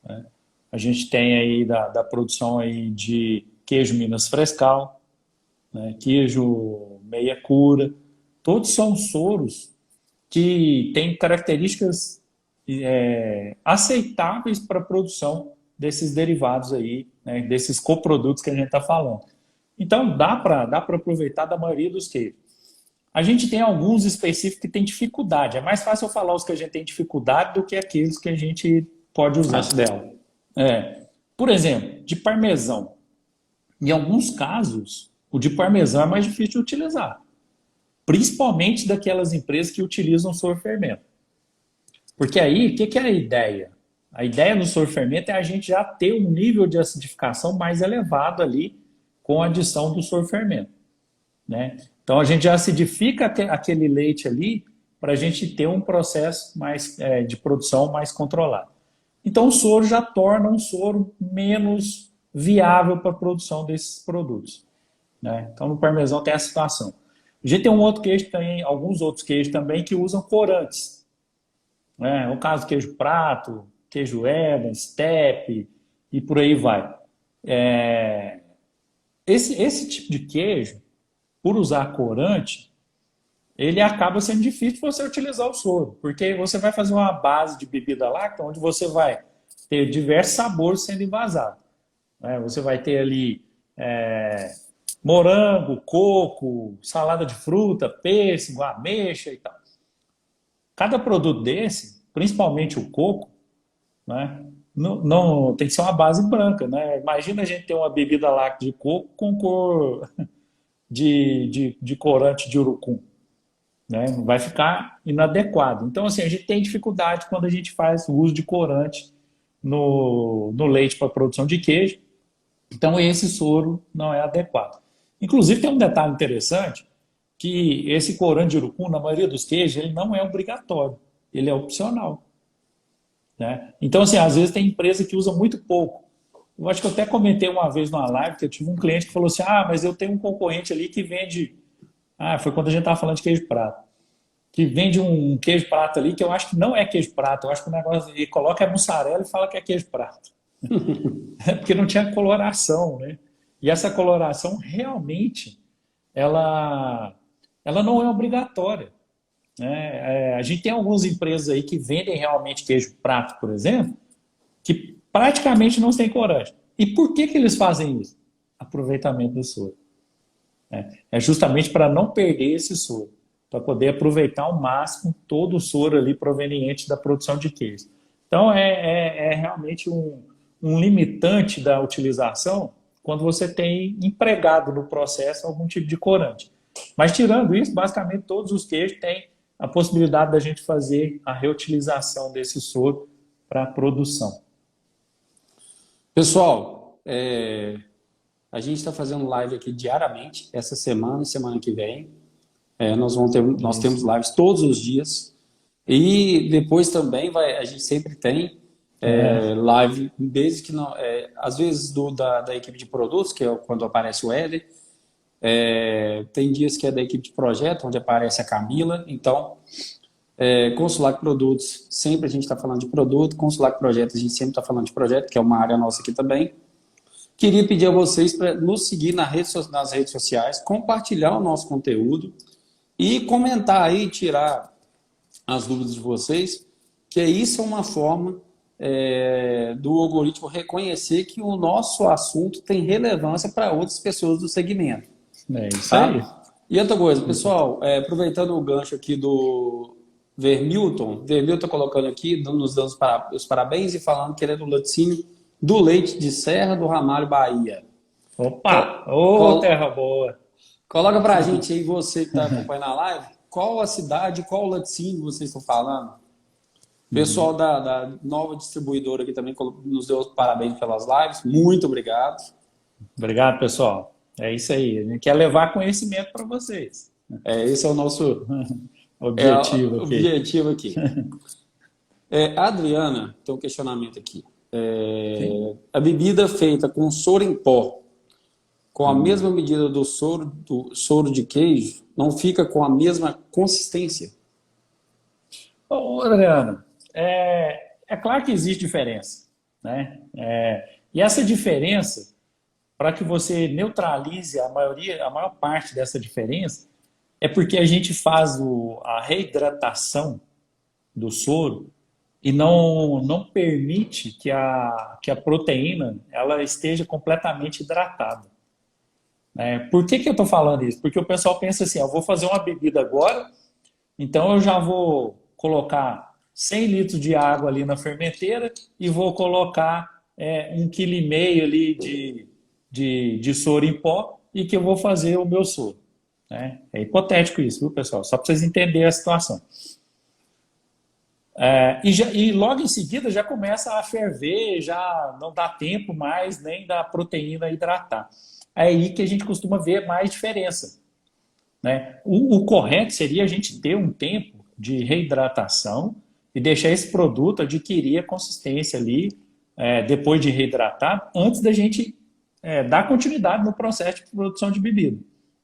[SPEAKER 1] né? A gente tem aí da produção aí de queijo Minas Frescal, né? Queijo meia cura. Todos são soros que têm características aceitáveis para a produção desses derivados aí, né? Desses coprodutos que a gente está falando. Então dá para aproveitar da maioria dos queijos. A gente tem alguns específicos que tem dificuldade. É mais fácil eu falar os que a gente tem dificuldade do que aqueles que a gente pode usar.
[SPEAKER 2] Acho dela.
[SPEAKER 1] Por exemplo, de parmesão. Em alguns casos, o de parmesão é mais difícil de utilizar. Principalmente daquelas empresas que utilizam soro fermento. Porque aí, o que é a ideia? A ideia do soro fermento é a gente já ter um nível de acidificação mais elevado ali com a adição do soro fermento. Né? Então a gente já acidifica aquele leite ali para a gente ter um processo mais de produção mais controlado. Então o soro já torna um soro menos viável para a produção desses produtos. Né? Então no parmesão tem essa situação. A gente tem um outro queijo também, alguns outros queijos também que usam corantes. Né? O caso do queijo prato, queijo Edam, steppe e por aí vai. Esse tipo de queijo, por usar corante, ele acaba sendo difícil você utilizar o soro, porque você vai fazer uma base de bebida láctea onde você vai ter diversos sabores sendo envasados, né? Você vai ter ali é, morango, coco, salada de fruta, pêssego, ameixa e tal. Cada produto desse, principalmente o coco, né, não tem que ser uma base branca, né? Imagina a gente ter uma bebida láctea de coco com cor de corante de urucum, né? Vai ficar inadequado. Então, assim, a gente tem dificuldade quando a gente faz o uso de corante no leite para produção de queijo. Então, esse soro não é adequado. Inclusive, tem um detalhe interessante, que esse corante de urucum, na maioria dos queijos, ele não é obrigatório, ele é opcional, né? Então, assim, às vezes tem empresa que usa muito pouco. Eu acho que eu até comentei uma vez numa live que eu tive um cliente que falou assim: ah, mas eu tenho um concorrente ali que vende. Ah, foi quando a gente estava falando de queijo prato. Que vende um queijo prato ali que eu acho que não é queijo prato. Eu acho que o negócio. Ele coloca é mussarela e fala que é queijo prato. É porque não tinha coloração, né? E essa coloração realmente ela, ela não é obrigatória, né? A gente tem algumas empresas aí que vendem realmente queijo prato, por exemplo, que praticamente não tem corante. E por que que eles fazem isso? Aproveitamento do soro. É justamente para não perder esse soro, para poder aproveitar ao máximo todo o soro ali proveniente da produção de queijo. Então, é realmente um limitante da utilização quando você tem empregado no processo algum tipo de corante. Mas, tirando isso, basicamente todos os queijos têm a possibilidade da gente fazer a reutilização desse soro para a produção.
[SPEAKER 2] Pessoal, a gente está fazendo live aqui diariamente, essa semana e semana que vem. Nós temos lives todos os dias. E depois também a gente sempre tem live, desde que não, às vezes da equipe de produtos, que é quando aparece o Éder. Tem dias que é da equipe de projeto, onde aparece a Camila. Então, Consulac Produtos, sempre a gente está falando de produto. Consulac Projetos, a gente sempre está falando de projeto, que é uma área nossa aqui também. Queria pedir a vocês para nos seguir nas redes sociais, compartilhar o nosso conteúdo e comentar aí, tirar as dúvidas de vocês, que isso é uma forma do algoritmo reconhecer que o nosso assunto tem relevância para outras pessoas do segmento.
[SPEAKER 1] É isso aí.
[SPEAKER 2] Tá? E outra coisa, pessoal, aproveitando o gancho aqui do Vermilton colocando aqui, nos dando os parabéns e falando que ele é do laticínio do Leite de Serra do Ramalho, Bahia.
[SPEAKER 1] Opa! Ô, terra boa!
[SPEAKER 2] Coloca pra gente aí, você que está acompanhando a live, qual a cidade, qual o laticínio vocês estão falando? O pessoal da nova distribuidora aqui também nos deu os parabéns pelas lives. Muito obrigado.
[SPEAKER 1] Obrigado, pessoal. É isso aí. A gente quer levar conhecimento para vocês.
[SPEAKER 2] Esse é o nosso
[SPEAKER 1] objetivo
[SPEAKER 2] aqui. A Adriana tem um questionamento aqui. A bebida feita com soro em pó, com a mesma medida do soro de queijo, não fica com a mesma consistência?
[SPEAKER 1] Ô, Adriano, é claro que existe diferença, né? E essa diferença, para que você neutralize a maior parte dessa diferença, é porque a gente faz a reidratação do soro e não permite que a proteína ela esteja completamente hidratada. Por que eu estou falando isso? Porque o pessoal pensa assim: eu vou fazer uma bebida agora, então eu já vou colocar 100 litros de água ali na fermenteira e vou colocar 1,5 kg ali de soro em pó e que eu vou fazer o meu soro. É hipotético isso, viu, pessoal? Só para vocês entenderem a situação. E logo em seguida já começa a ferver, já não dá tempo mais nem da proteína hidratar. É aí que a gente costuma ver mais diferença, né? O correto seria a gente ter um tempo de reidratação e deixar esse produto adquirir a consistência ali, depois de reidratar, antes da gente dar continuidade no processo de produção de bebida,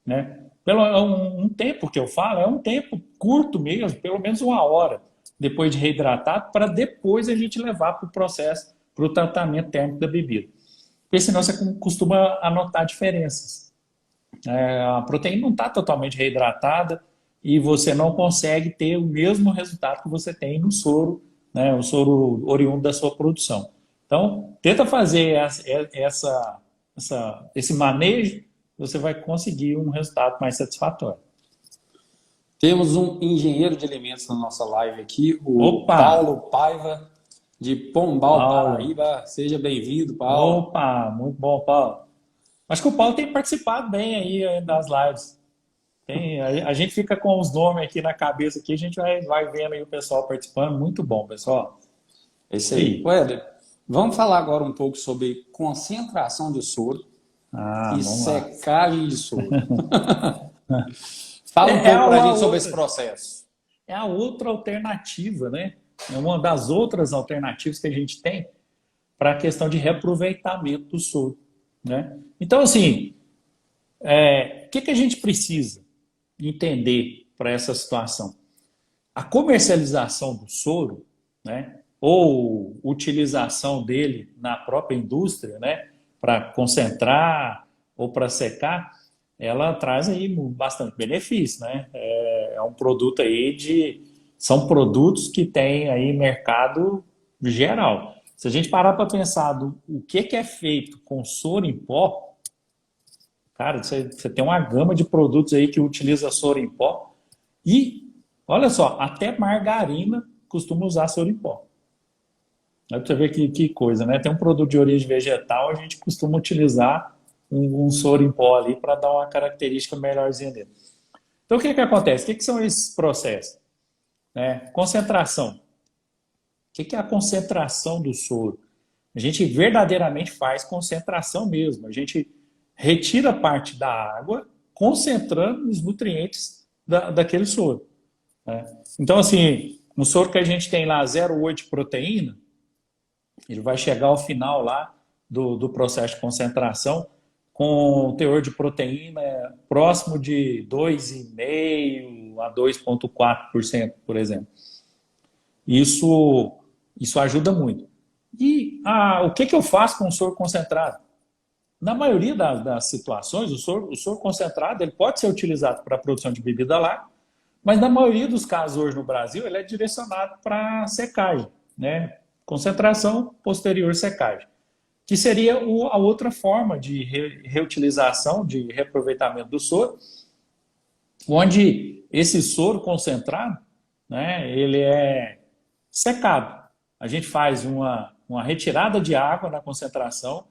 [SPEAKER 1] né? Um tempo que eu falo é um tempo curto mesmo, pelo menos 1 hora depois de reidratado, para depois a gente levar para o processo, para o tratamento térmico da bebida. Porque senão você costuma anotar diferenças. A proteína não está totalmente reidratada, e você não consegue ter o mesmo resultado que você tem no soro, né, o soro oriundo da sua produção. Então, tenta fazer esse manejo, você vai conseguir um resultado mais satisfatório.
[SPEAKER 2] Temos um engenheiro de alimentos na nossa live aqui, o
[SPEAKER 1] Opa!
[SPEAKER 2] Paulo Paiva, de Pombal,
[SPEAKER 1] Paulo.
[SPEAKER 2] Paraíba. Seja bem-vindo, Paulo.
[SPEAKER 1] Opa, muito bom, Paulo. Acho que o Paulo tem participado bem aí das lives. A gente fica com os nomes aqui na cabeça aqui, a gente vai vendo aí o pessoal participando. Muito bom, pessoal.
[SPEAKER 2] É isso aí. Éder, vamos falar agora um pouco sobre concentração de soro e
[SPEAKER 1] Vamos lá.
[SPEAKER 2] secagem de soro. Fala um pouco para a gente sobre esse processo.
[SPEAKER 1] É a outra alternativa, né? É uma das outras alternativas que a gente tem para a questão de reaproveitamento do soro, né? Então, assim, o que a gente precisa entender para essa situação? A comercialização do soro, né? Ou utilização dele na própria indústria, né? Para concentrar ou para secar, ela traz aí bastante benefício, né? É um produto aí são produtos que têm aí mercado geral. Se a gente parar para pensar o que é feito com soro em pó, cara, você tem uma gama de produtos aí que utiliza soro em pó e, olha só, até margarina costuma usar soro em pó. Dá para você ver que coisa, né? Tem um produto de origem vegetal, a gente costuma utilizar um soro em pó ali para dar uma característica melhorzinha dele. Então, o que acontece? O que são esses processos? Concentração. O que é a concentração do soro? A gente verdadeiramente faz concentração mesmo. A gente retira parte da água, concentrando os nutrientes daquele soro. Né? Então, assim, no soro que a gente tem lá 0,8 de proteína, ele vai chegar ao final lá do processo de concentração com o teor de proteína próximo de 2,5% a 2,4%, por exemplo. Isso ajuda muito. E o que eu faço com o soro concentrado? Na maioria das situações, o soro concentrado ele pode ser utilizado para a produção de bebida láctea, mas na maioria dos casos hoje no Brasil, ele é direcionado para secagem, né? Concentração posterior secagem, que seria a outra forma de reutilização, de reaproveitamento do soro, onde esse soro concentrado, né, ele é secado. A gente faz uma retirada de água na concentração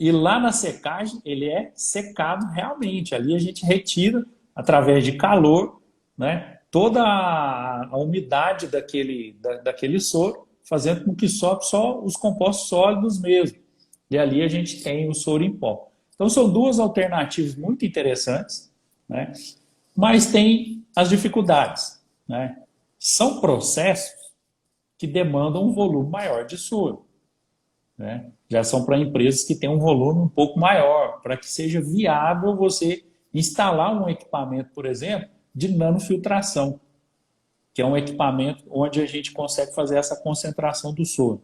[SPEAKER 1] e lá na secagem ele é secado realmente. Ali a gente retira, através de calor, né, toda a umidade daquele soro, fazendo com que sobe só os compostos sólidos mesmo. E ali a gente tem o soro em pó. Então são duas alternativas muito interessantes, né? Mas tem as dificuldades, né? São processos que demandam um volume maior de soro, né? Já são para empresas que têm um volume um pouco maior, para que seja viável você instalar um equipamento, por exemplo, de nanofiltração, que é um equipamento onde a gente consegue fazer essa concentração do soro.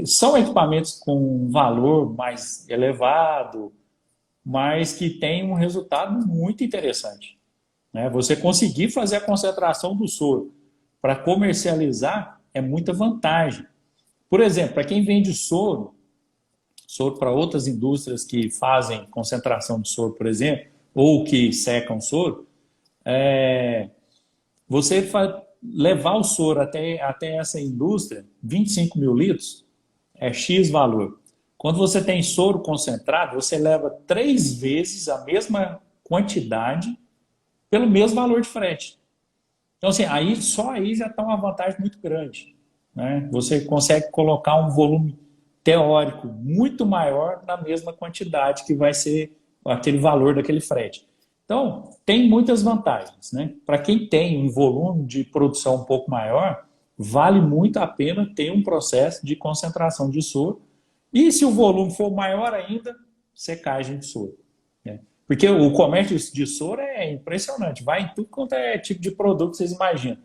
[SPEAKER 1] São equipamentos com um valor mais elevado, mas que tem um resultado muito interessante. Você conseguir fazer a concentração do soro para comercializar é muita vantagem. Por exemplo, para quem vende soro para outras indústrias que fazem concentração de soro, por exemplo, ou que secam soro, você levar o soro até essa indústria, 25 mil litros, é X valor. Quando você tem soro concentrado, você leva 3 vezes a mesma quantidade pelo mesmo valor de frete. Então, assim, só aí já está uma vantagem muito grande, né? Você consegue colocar um volume teórico muito maior na mesma quantidade que vai ser aquele valor daquele frete. Então, tem muitas vantagens, né? Para quem tem um volume de produção um pouco maior, vale muito a pena ter um processo de concentração de soro. E se o volume for maior ainda, secagem de soro, né? Porque o comércio de soro é impressionante, vai em tudo quanto é tipo de produto que vocês imaginam.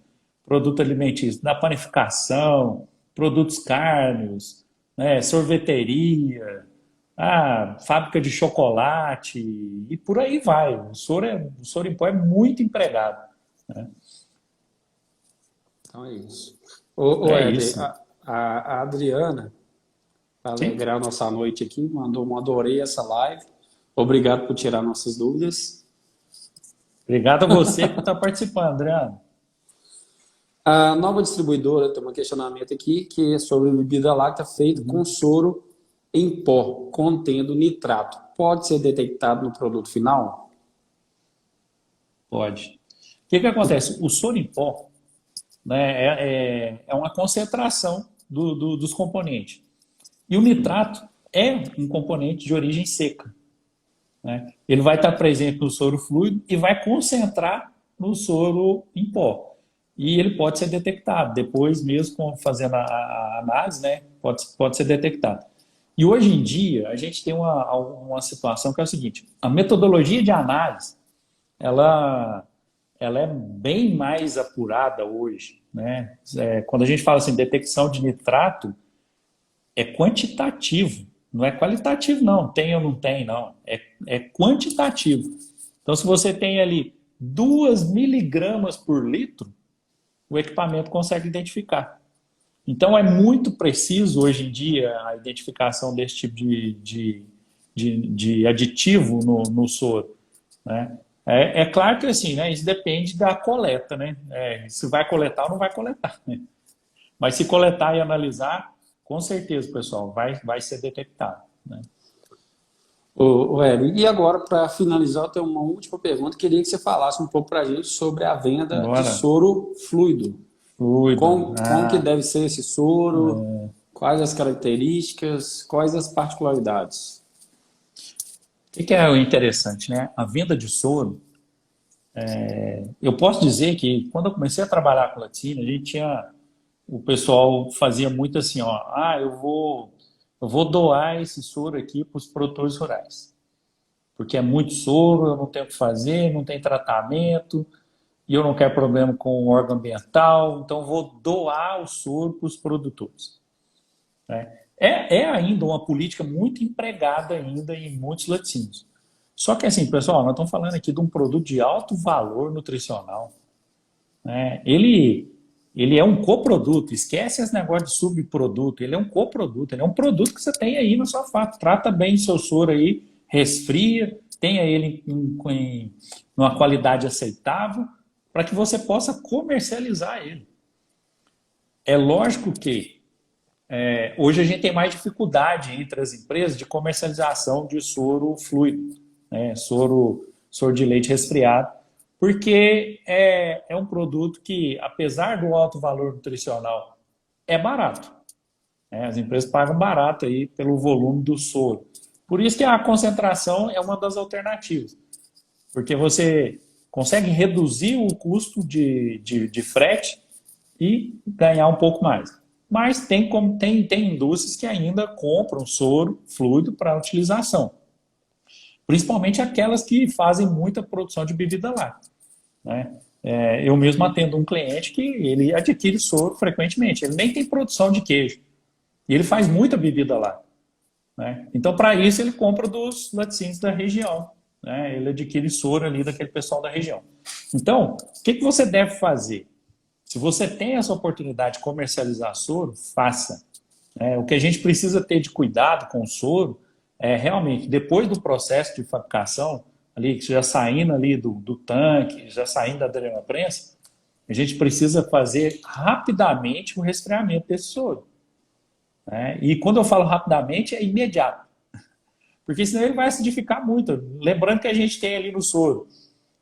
[SPEAKER 1] Produto alimentício, da panificação, produtos cárneos, né, sorveteria, fábrica de chocolate e por aí vai. O soro em pó é muito empregado.
[SPEAKER 2] Então é isso. Ô
[SPEAKER 1] É
[SPEAKER 2] Éder,
[SPEAKER 1] isso.
[SPEAKER 2] a Adriana, para
[SPEAKER 1] Sim.
[SPEAKER 2] alegrar a nossa noite aqui, mandou um adorei essa live. Obrigado por tirar nossas dúvidas.
[SPEAKER 1] Obrigado a você por estar participando, Adriano.
[SPEAKER 2] A nova distribuidora tem um questionamento aqui que é sobre bebida láctea feita com soro em pó, contendo nitrato. Pode ser detectado no produto final?
[SPEAKER 1] Pode. O que acontece? O soro em pó, né, é uma concentração dos componentes. E o nitrato é um componente de origem seca, né? Ele vai estar presente no soro fluido e vai concentrar no soro em pó. E ele pode ser detectado. Depois, mesmo fazendo a análise, né, pode ser detectado. E hoje em dia, a gente tem uma situação que é o seguinte: a metodologia de análise ela, ela é bem mais apurada hoje, né? Quando a gente fala assim, detecção de nitrato, é quantitativo, não é qualitativo, não. Tem ou não tem, não. É quantitativo. Então, se você tem ali 2 miligramas por litro, o equipamento consegue identificar. Então, é muito preciso hoje em dia a identificação desse tipo de aditivo no soro, né? É claro que assim, né, isso depende da coleta, né? Se vai coletar ou não vai coletar, né? Mas se coletar e analisar, com certeza, pessoal, vai ser detectado, né?
[SPEAKER 2] Hélio, e agora, para finalizar, eu tenho uma última pergunta. Queria que você falasse um pouco para a gente sobre a venda de
[SPEAKER 1] Bora.
[SPEAKER 2] soro fluido.
[SPEAKER 1] Fluido.
[SPEAKER 2] Como que deve ser esse soro? Quais as características? Quais as particularidades?
[SPEAKER 1] O que é o interessante, né? A venda de soro, eu posso dizer que quando eu comecei a trabalhar com laticínio, a gente tinha, o pessoal fazia muito assim, ó, eu vou doar esse soro aqui para os produtores rurais, porque é muito soro, eu não tenho o que fazer, não tem tratamento, e eu não quero problema com o órgão ambiental, então vou doar o soro para os produtores, né? É ainda uma política muito empregada ainda em muitos laticínios. Só que assim, pessoal, nós estamos falando aqui de um produto de alto valor nutricional, né? Ele é um coproduto, esquece esse negócio de subproduto, ele é um coproduto, ele é um produto que você tem aí na sua faca, trata bem o seu soro aí, resfria, tenha ele em uma qualidade aceitável, para que você possa comercializar ele. É lógico que hoje a gente tem mais dificuldade entre as empresas de comercialização de soro fluido, né? Soro de leite resfriado, porque é um produto que, apesar do alto valor nutricional, é barato, né? As empresas pagam barato aí pelo volume do soro. Por isso que a concentração é uma das alternativas, porque você consegue reduzir o custo de frete e ganhar um pouco mais. Mas tem indústrias que ainda compram soro fluido para utilização, principalmente aquelas que fazem muita produção de bebida láctea, né? Eu mesmo atendo um cliente que ele adquire soro frequentemente, ele nem tem produção de queijo, e ele faz muita bebida láctea, né? Então, para isso, ele compra dos laticínios da região, né? Ele adquire soro ali daquele pessoal da região. Então, o que você deve fazer? Se você tem essa oportunidade de comercializar soro, faça. O que a gente precisa ter de cuidado com o soro é realmente, depois do processo de fabricação, ali, já saindo ali do tanque, já saindo da dreno-prensa, a gente precisa fazer rapidamente o resfriamento desse soro, né? E quando eu falo rapidamente, é imediato, porque senão ele vai acidificar muito. Lembrando que a gente tem ali no soro,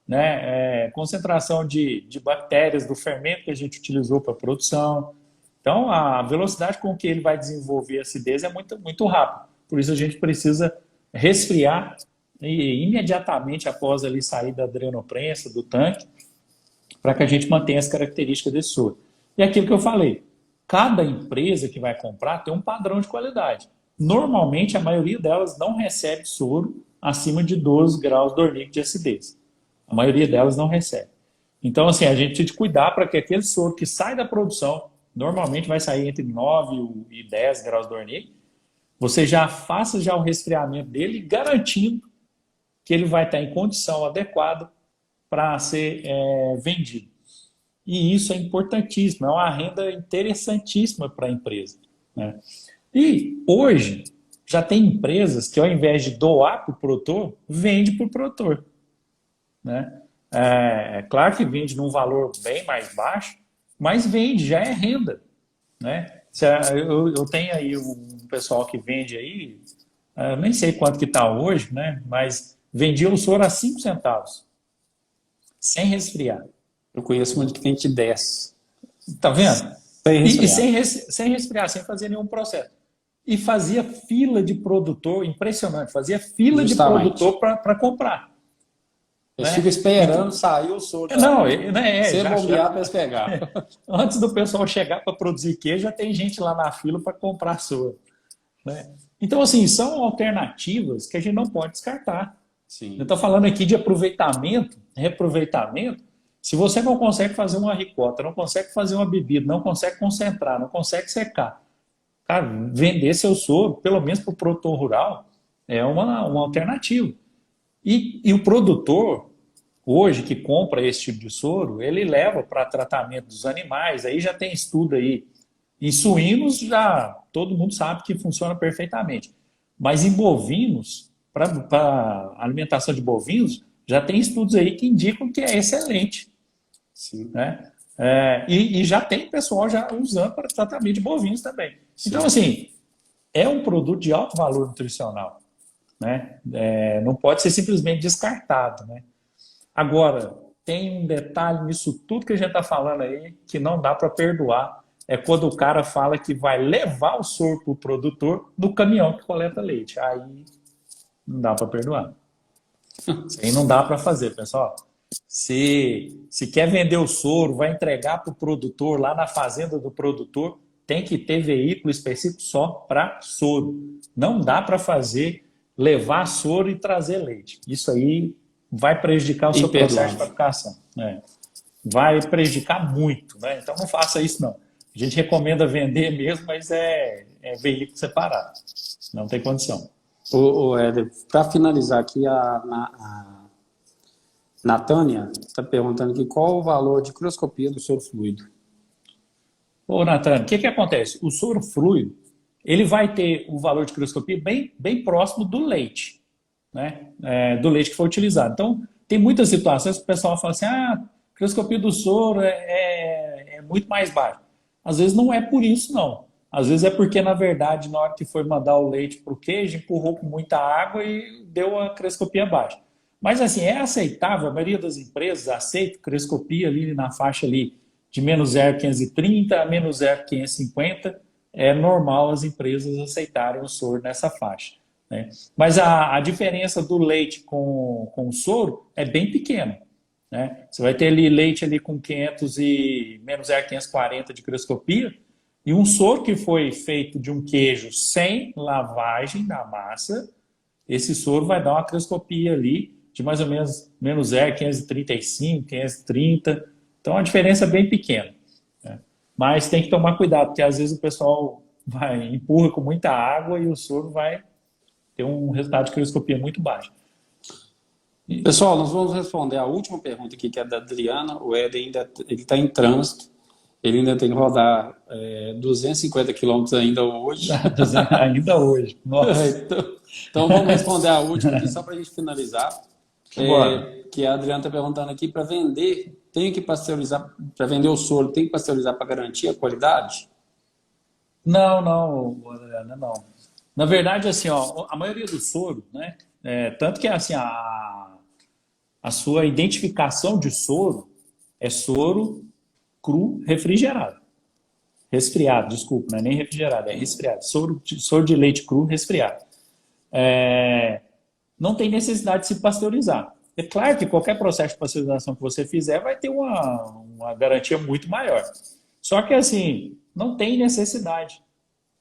[SPEAKER 1] né, concentração de bactérias do fermento que a gente utilizou para a produção. Então, a velocidade com que ele vai desenvolver acidez é muito, muito rápida. Por isso, a gente precisa resfriar imediatamente após ali sair da drenoprensa, do tanque, para que a gente mantenha as características desse soro. E aquilo que eu falei, cada empresa que vai comprar tem um padrão de qualidade. Normalmente, a maioria delas não recebe soro acima de 12 graus Dornick de acidez. A maioria delas não recebe. Então, assim, a gente precisa cuidar para que aquele soro que sai da produção, normalmente vai sair entre 9 e 10 graus Dornick, você já faça já o resfriamento dele, garantindo que ele vai estar em condição adequada para ser vendido. E isso é importantíssimo, é uma renda interessantíssima para a empresa, né? E hoje já tem empresas que, ao invés de doar para o produtor, vende para o produtor, né? É claro que vende num valor bem mais baixo, mas vende, já é renda, né? Eu tenho aí um pessoal que vende aí, eu nem sei quanto que está hoje, né? Mas vendia o soro a 5 centavos, sem resfriar.
[SPEAKER 2] Eu conheço muito que vende 10.
[SPEAKER 1] Tá vendo?
[SPEAKER 2] Sem
[SPEAKER 1] E
[SPEAKER 2] resfriar.
[SPEAKER 1] sem resfriar, sem fazer nenhum processo. E fazia fila de produtor, impressionante, fazia fila de
[SPEAKER 2] Justamente.
[SPEAKER 1] produtor para comprar.
[SPEAKER 2] Eles
[SPEAKER 1] Né?
[SPEAKER 2] ficam esperando sair o soro.
[SPEAKER 1] Não,
[SPEAKER 2] Você
[SPEAKER 1] já,
[SPEAKER 2] bombear para eles pegar.
[SPEAKER 1] antes do pessoal chegar para produzir queijo, já tem gente lá na fila para comprar soro. Né? Então, assim, são alternativas que a gente não pode descartar.
[SPEAKER 2] Sim.
[SPEAKER 1] Eu estou falando aqui de aproveitamento, reaproveitamento. Se você não consegue fazer uma ricota, não consegue fazer uma bebida, não consegue concentrar, não consegue secar, cara, vender seu soro, pelo menos para o produtor rural, é uma alternativa. E o produtor, hoje, que compra esse tipo de soro, ele leva para tratamento dos animais, aí já tem estudo aí. Em suínos, já todo mundo sabe que funciona perfeitamente. Mas em bovinos, para alimentação de bovinos, já tem estudos aí que indicam que é excelente.
[SPEAKER 2] Sim.
[SPEAKER 1] Né? E já tem pessoal já usando para tratamento de bovinos também.
[SPEAKER 2] Sim.
[SPEAKER 1] Então, assim, é um produto de alto valor nutricional. Né? Não pode ser simplesmente descartado. Né? Agora, tem um detalhe nisso tudo que a gente está falando aí que não dá para perdoar. É quando o cara fala que vai levar o soro para o produtor no caminhão que coleta leite. Aí não dá para perdoar. Isso aí não dá para fazer, pessoal. Se quer vender o soro, vai entregar para o produtor, lá na fazenda do produtor, tem que ter veículo específico só para soro. Não dá para fazer, levar soro e trazer leite. Isso aí vai prejudicar o seu processo de fabricação. Vai prejudicar muito. Né? Então não faça isso, não. A gente recomenda vender mesmo, mas é veículo separado. Não tem condição.
[SPEAKER 2] O Éder, para finalizar aqui, a Natânia está perguntando aqui qual o valor de croscopia do soro fluido.
[SPEAKER 1] Ô, Natânia, o que acontece? O soro fluido, ele vai ter o valor de croscopia bem próximo do leite, né? Do leite que foi utilizado. Então, tem muitas situações que o pessoal fala assim, a croscopia do soro é muito mais baixa. Às vezes não é por isso, não. Às vezes é porque, na verdade, na hora que foi mandar o leite para o queijo, empurrou com muita água e deu a croscopia baixa. Mas, assim, é aceitável, a maioria das empresas aceita croscopia ali na faixa ali de menos 0,530 a menos 0,550. É normal as empresas aceitarem o soro nessa faixa. Né? Mas a diferença do leite com o soro é bem pequena. Né? Você vai ter ali leite ali com 500 e menos 0,540 de croscopia e um soro que foi feito de um queijo sem lavagem da massa, esse soro vai dar uma croscopia ali de mais ou menos menos 0,535, 530. Então, a diferença é bem pequena. Né? Mas tem que tomar cuidado, porque às vezes o pessoal empurra com muita água e o soro vai ter um resultado de croscopia muito baixo.
[SPEAKER 2] Pessoal, nós vamos responder a última pergunta aqui, que é da Adriana. O Éder ainda está em trânsito. Ele ainda tem que rodar 250 quilômetros ainda hoje.
[SPEAKER 1] Ainda hoje. Nossa.
[SPEAKER 2] Então vamos responder a última aqui, só para a gente finalizar. Que a Adriana está perguntando aqui, para vender, tem que pasteurizar, para vender o soro, tem que pasteurizar para garantir a qualidade?
[SPEAKER 1] Não, Adriana, não. Na verdade, assim, ó, a maioria do soro, né? Tanto que assim, a sua identificação de soro é soro cru refrigerado. Resfriado, desculpa, não é nem refrigerado, é resfriado. Soro de leite cru resfriado. Não tem necessidade de se pasteurizar. É claro que qualquer processo de pasteurização que você fizer vai ter uma garantia muito maior. Só que, assim, não tem necessidade.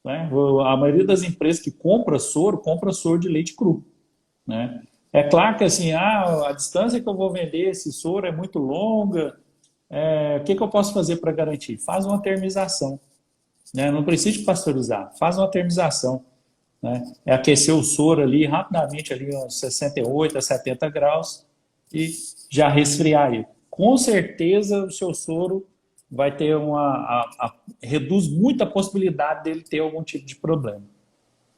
[SPEAKER 1] Né? A maioria das empresas que compra soro de leite cru. Né? É claro que, assim, a distância que eu vou vender esse soro é muito longa. O que eu posso fazer para garantir? Faz uma termização. Né? Não precisa de pasteurizar. Faz uma termização. Né? É aquecer o soro ali rapidamente, ali uns 68 a 70 graus e já resfriar ele. Com certeza o seu soro vai ter reduz muito a possibilidade dele ter algum tipo de problema.